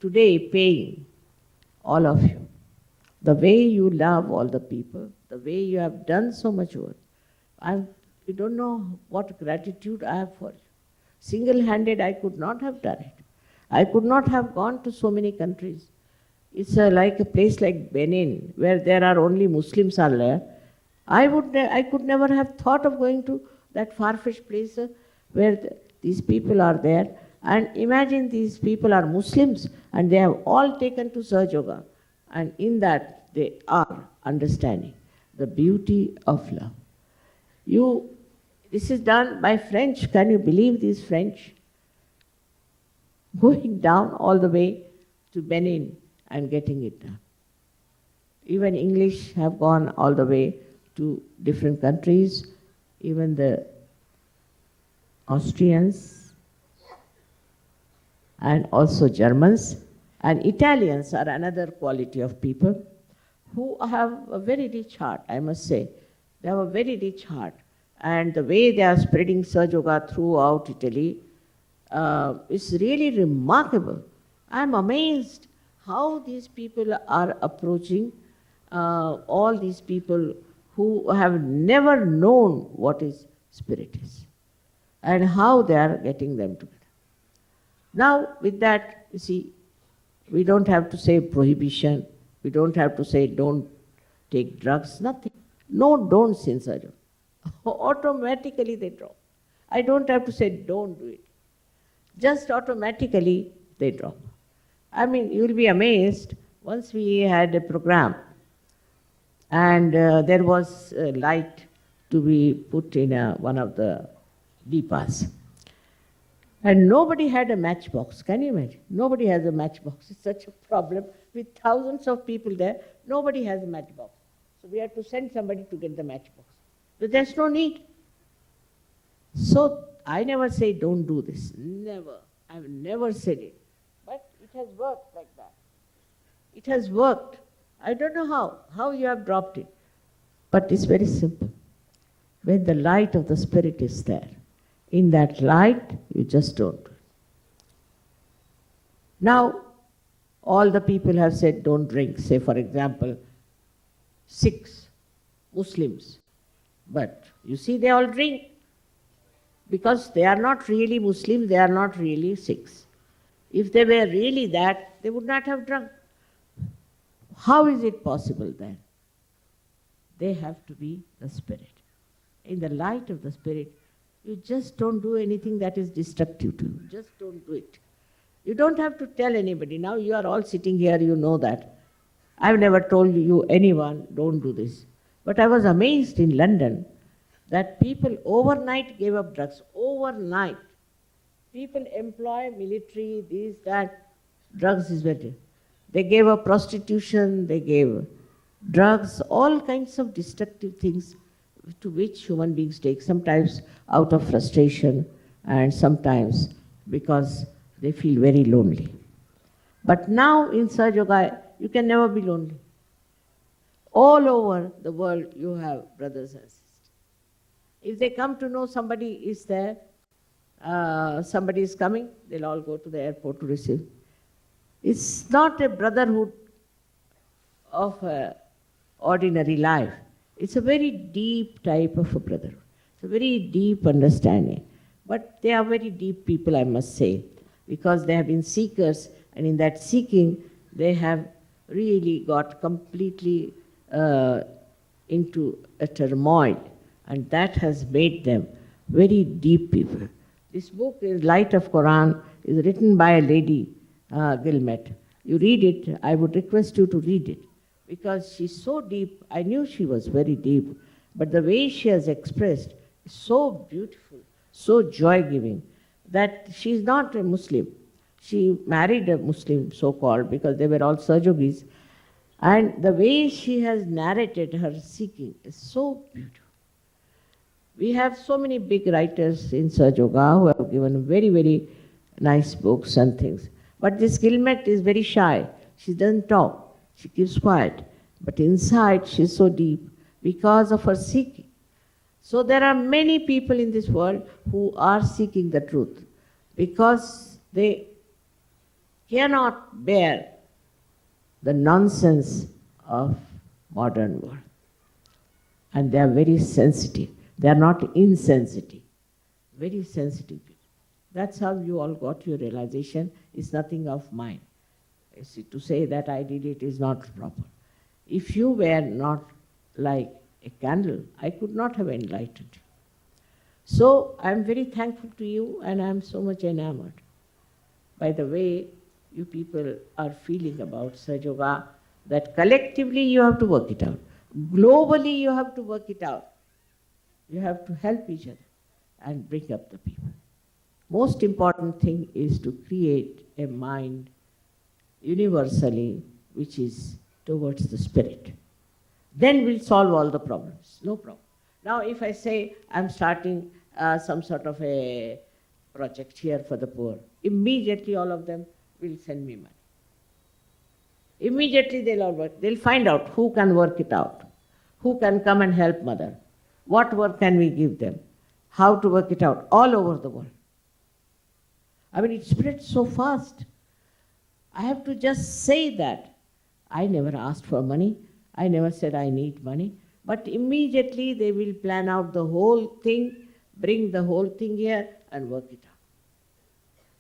today paying all of you. The way you love all the people, the way you have done so much work. You don't know what gratitude I have for you. Single-handed, I could not have done it. I could not have gone to so many countries. It's like a place like Benin, where there are only Muslims are there. I could never have thought of going to that far-fetched place where these people are there. And imagine these people are Muslims and they have all taken to Sahaja Yoga. And in that, they are understanding the beauty of love. This is done by French. Can you believe these French? Going down all the way to Benin and getting it done. Even English have gone all the way to different countries, even the Austrians and also Germans and Italians are another quality of people who have a very rich heart, I must say. They have a very rich heart. And the way they are spreading Sahaja Yoga throughout Italy is really remarkable. I'm amazed how these people are approaching all these people who have never known what is spirit is and how they are getting them together. Now with that, you see, we don't have to say prohibition, we don't have to say don't take drugs, nothing. No don'ts in Sahaja Yoga. Automatically they drop. I don't have to say don't do it. Just automatically they drop. I mean, you'll be amazed. Once we had a program and there was a light to be put in one of the deepas. And nobody had a matchbox. Can you imagine? Nobody has a matchbox. It's such a problem. With thousands of people there, nobody has a matchbox. So we had to send somebody to get the matchbox. But there's no need. So I never say don't do this. Never. I've never said it. But it has worked like that. It has worked. I don't know how you have dropped it. But it's very simple. When the light of the Spirit is there, in that light, you just don't do it. Now, all the people have said don't drink. Say, for example, Sikhs, Muslims. But you see, they all drink. Because they are not really Muslims, they are not really Sikhs. If they were really that, they would not have drunk. How is it possible then? They have to be the Spirit. In the light of the Spirit, you just don't do anything that is destructive to you. Just don't do it. You don't have to tell anybody. Now you are all sitting here, you know that. I've never told you anyone, don't do this. But I was amazed in London that people overnight gave up drugs. Overnight. People employ military, this, that. Drugs is better. They gave up prostitution, they gave drugs, all kinds of destructive things to which human beings take, sometimes out of frustration and sometimes because they feel very lonely. But now in Sahaja Yoga, you can never be lonely. All over the world you have brothers and sisters. If they come to know somebody is there, somebody is coming, they'll all go to the airport to receive. It's not a brotherhood of ordinary life. It's a very deep type of a brotherhood. It's a very deep understanding. But they are very deep people, I must say, because they have been seekers, and in that seeking, they have really got completely into a turmoil, and that has made them very deep people. This book is Light of Quran, is written by a lady, Gilmet. You read it, I would request you to read it, because she's so deep. I knew she was very deep, but the way she has expressed is so beautiful, so joy-giving, that she's not a Muslim. She married a Muslim, so-called, because they were all Sahajogis, and the way she has narrated her seeking is so beautiful. We have so many big writers in Sahaja Yoga who have given very, very nice books and things. But this Gilmet is very shy. She doesn't talk. She keeps quiet. But inside she's so deep because of her seeking. So there are many people in this world who are seeking the truth because they cannot bear the nonsense of modern world. And they are very sensitive. They are not insensitive. Very sensitive people. That's how you all got your realization. It's nothing of mine. See, to say that I did it is not proper. If you were not like a candle, I could not have enlightened you. So I'm very thankful to you, and I'm so much enamored by the way you people are feeling about Sahaja Yoga that collectively you have to work it out. Globally you have to work it out. You have to help each other and bring up the people. Most important thing is to create a mind universally which is towards the spirit. Then we'll solve all the problems, no problem. Now if I say I'm starting some sort of a project here for the poor, immediately all of them will send me money. Immediately they'll all work. They'll find out who can work it out, who can come and help mother, what work can we give them, how to work it out all over the world. I mean, it spreads so fast. I have to just say that. I never asked for money. I never said I need money. But immediately they will plan out the whole thing, bring the whole thing here and work it out.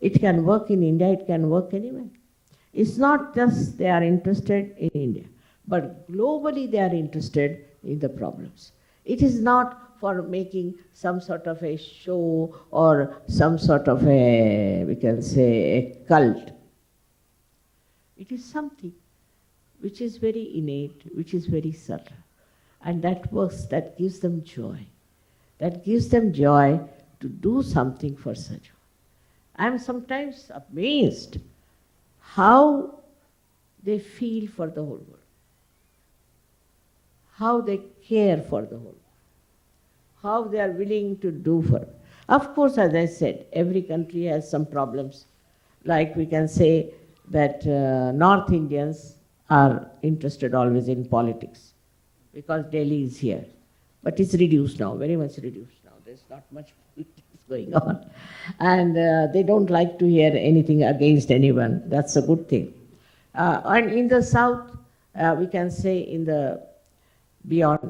It can work in India, it can work anywhere. It's not just they are interested in India, but globally they are interested in the problems. It is not for making some sort of a show or some sort of a, we can say, a cult. It is something which is very innate, which is very subtle. And that works, that gives them joy. That gives them joy to do something for such. I am sometimes amazed how they feel for the whole world, how they care for the whole world, how they are willing to do for it. Of course, as I said, every country has some problems. Like we can say that North Indians are interested always in politics because Delhi is here. But it's reduced now, very much reduced now. There's not much politics going on. And they don't like to hear anything against anyone. That's a good thing. And in the south, we can say in the beyond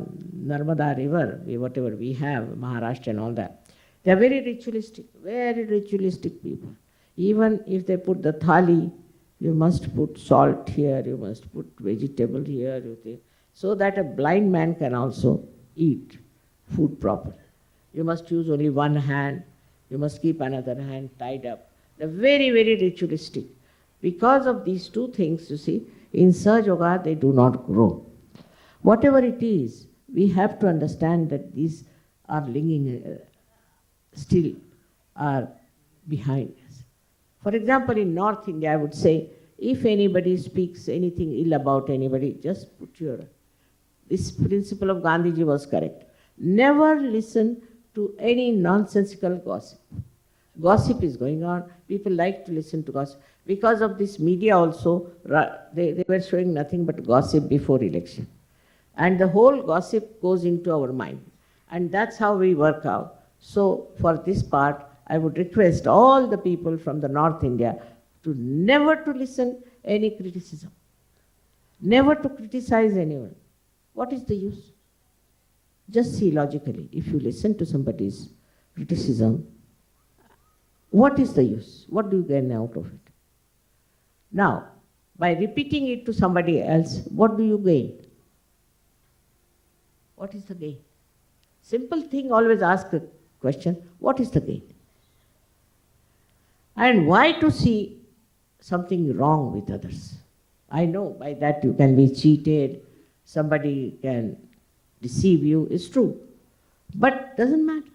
Narmada river, whatever we have, Maharashtra and all that, they are very ritualistic people. Even if they put the thali, you must put salt here, you must put vegetable here, so that a blind man can also eat food properly. You must use only one hand, you must keep another hand tied up. They're very ritualistic. Because of these two things, you see, in Sahaja Yoga they do not grow. Whatever it is, we have to understand that these are lingering, still are behind us. For example, in North India, I would say, if anybody speaks anything ill about anybody, just put your... This principle of Gandhiji was correct. Never listen to any nonsensical gossip. Gossip is going on. People like to listen to gossip. Because of this media also, they were showing nothing but gossip before election. And the whole gossip goes into our mind. And that's how we work out. So for this part, I would request all the people from the North India to never to listen any criticism. Never to criticize anyone. What is the use? Just see logically, if you listen to somebody's criticism, what is the use? What do you gain out of it? Now, by repeating it to somebody else, what do you gain? What is the gain? Simple thing, always ask a question, what is the gain? And why to see something wrong with others? I know by that you can be cheated, somebody can deceive you, it's true. But doesn't matter.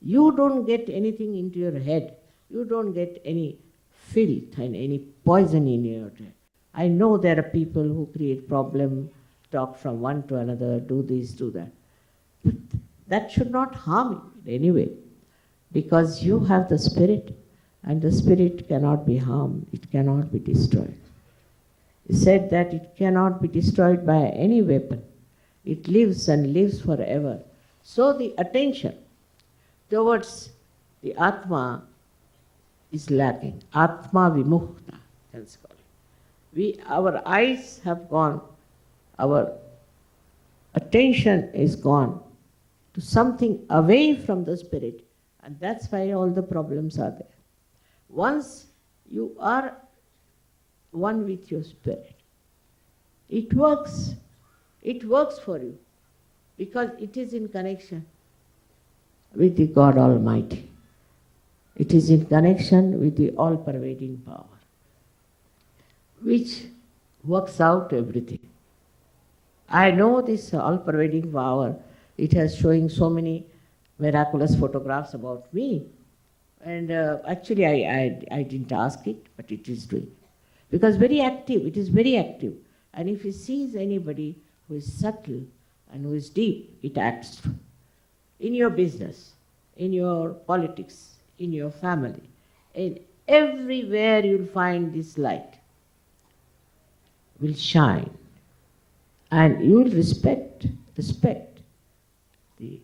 You don't get anything into your head. You don't get any filth and any poison in your head. I know there are people who create problem, talk from one to another, do this, do that. But that should not harm you in any way. Because you have the spirit, and the spirit cannot be harmed, it cannot be destroyed. He said that it cannot be destroyed by any weapon. It lives and lives forever. So the attention towards the Atma is lacking. Atma vimukta, let's call it. Our eyes have gone, our attention is gone to something away from the spirit, and that's why all the problems are there. Once you are one with your spirit, it works for you because it is in connection with the God Almighty. It is in connection with the all-pervading power, which works out everything. I know this all-pervading power. It has showing so many miraculous photographs about me. And actually, I didn't ask it, but it is doing. Because very active, it is very active. And if it sees anybody who is subtle and who is deep, it acts through. In your business, in your politics, in your family, in everywhere you'll find this light will shine. And you will respect the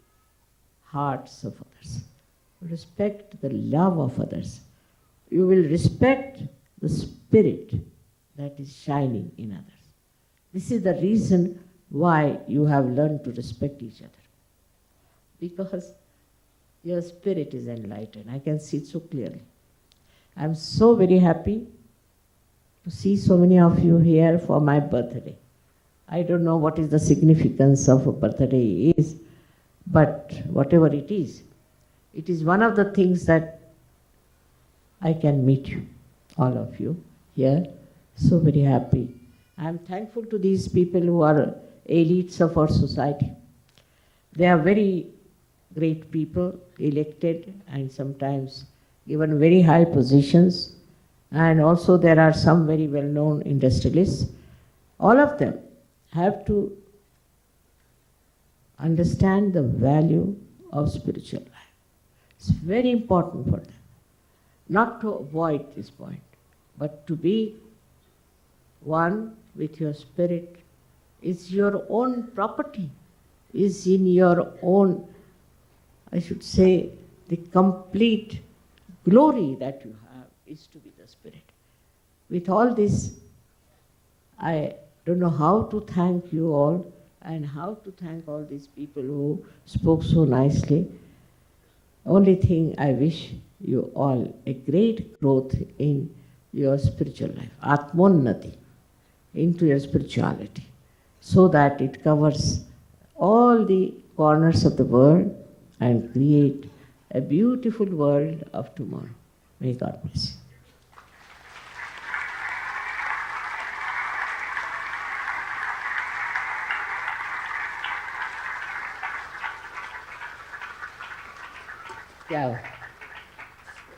hearts of others, respect the love of others. You will respect the spirit that is shining in others. This is the reason why you have learned to respect each other. Because your spirit is enlightened. I can see it so clearly. I'm so very happy to see so many of you here for my birthday. I don't know what is the significance of a birthday is, but whatever it is one of the things that I can meet you, all of you here. So very happy. I'm thankful to these people who are elites of our society. They are very great people, elected and sometimes given very high positions. And also there are some very well-known industrialists. All of them have to understand the value of spiritual life. It's very important for them. Not to avoid this point, but to be one with your spirit is your own property, is in your own, I should say, the complete glory that you have is to be the spirit. With all this, I don't know how to thank you all and how to thank all these people who spoke so nicely. Only thing I wish you all a great growth in your spiritual life, Atmonnati, into your spirituality, so that it covers all the corners of the world and create a beautiful world of tomorrow. May God bless you. क्या हो?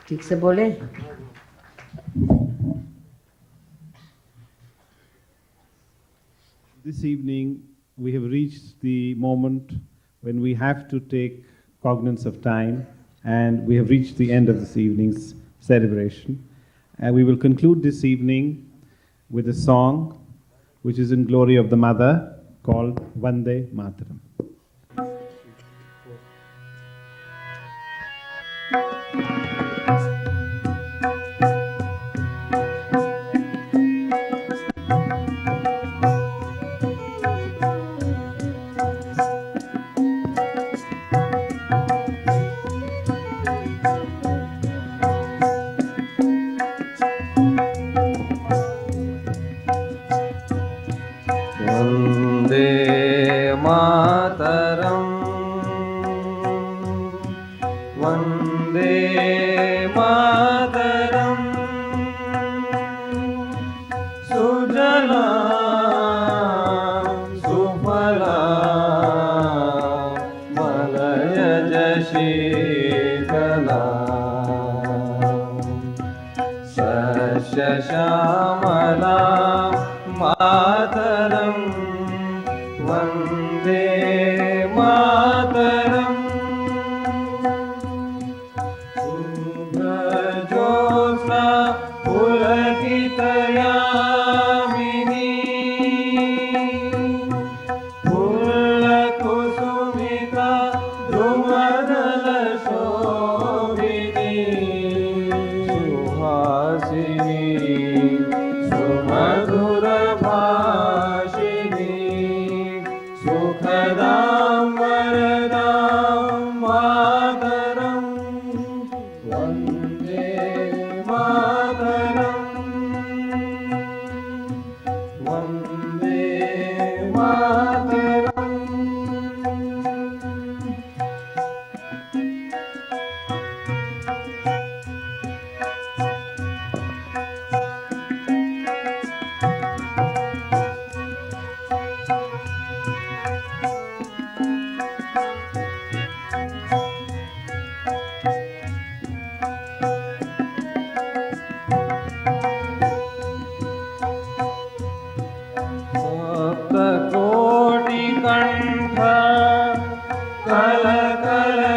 ठीक से बोले? This evening, we have reached the moment when we have to take cognizance of time, and we have reached the end of this evening's celebration. And we will conclude this evening with a song which is in glory of the Mother called Vande Mataram. Vande Mataram Vande Mataram सुजला सुफला मलयज शीतला सस्यश्यामला मातरं वन्दे मातरम् शुभ्रज्योत्स्ना पुलकितयामिनी फुल्लकुसुमिता द्रुमदलशोभिनी सुहासिनी सुमधुरभाषिणी सुखदां वरदां मातरं वन्दे मातरं वन्दे मातरम्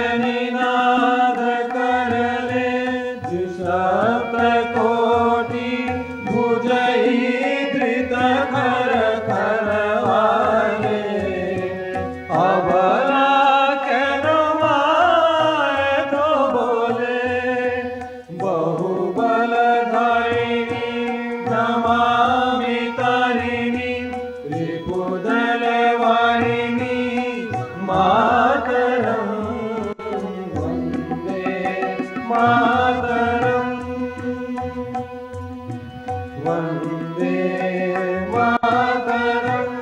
कलकलनिनाद करले द्विसप्तकोटि भुजैधृत खर खरवाले अबला केरवाए तो बोले बहुबलधारिणी नमामि तारिणी त्रिपुदलवारिणी मातरं वन्दे मातरं वन्दे मातरम्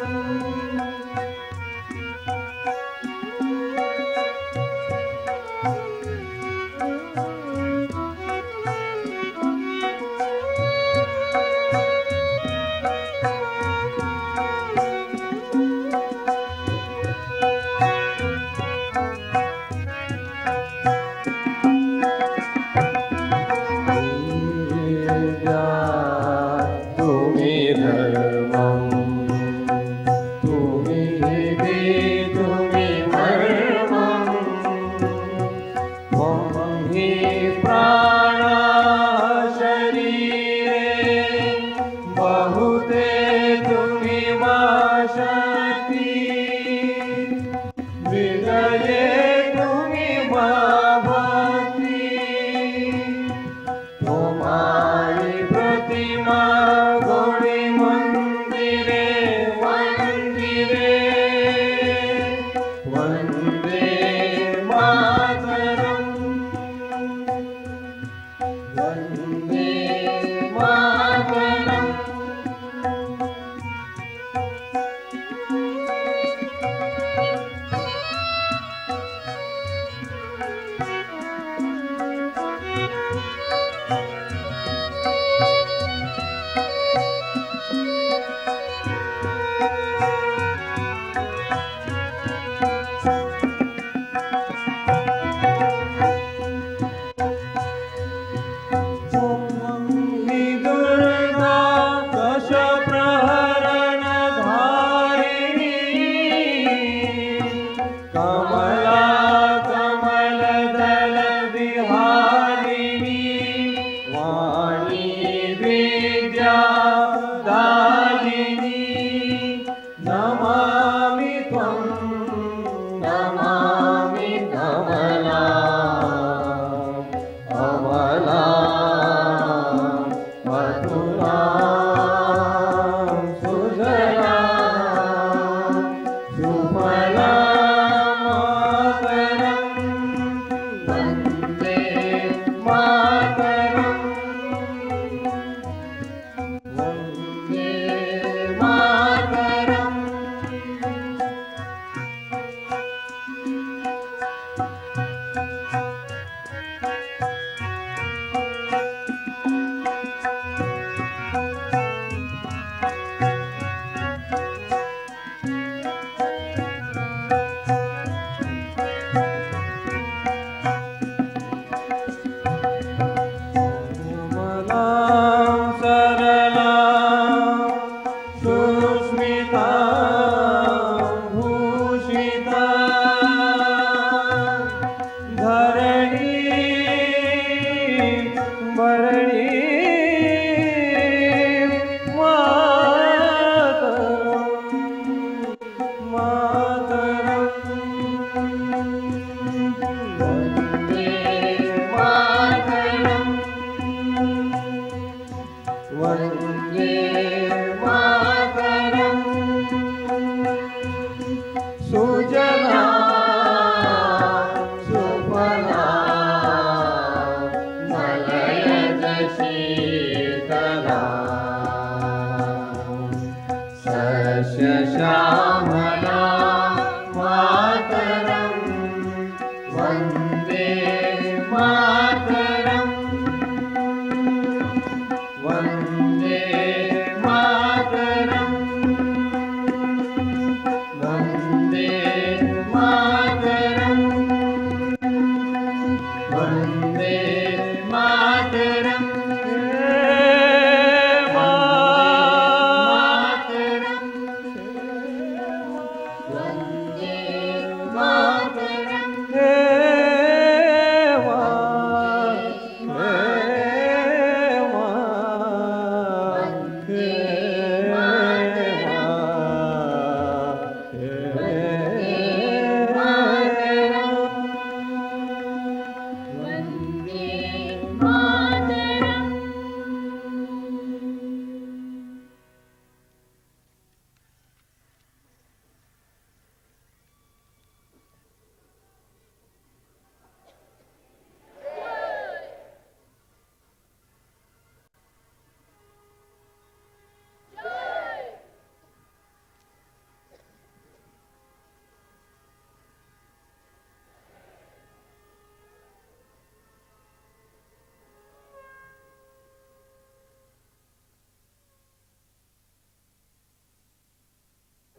तुम्ही धर्मं तुम्ही दे तुम्ही मर्मं मम हि प्राणा शरीरे बहुते तुम्ही मा शक्ती हृदये तुम्ही मा भक्ती तुम्हारी प्रतिमा गोडी मंदिरे मंदिरे वंदे मातरम वंदे मातरम दुर्गा दश प्रहरण धारिणी कमला कमल दल विहारिणी वाणी विद्या दालिनी नमामि त्वं नमामि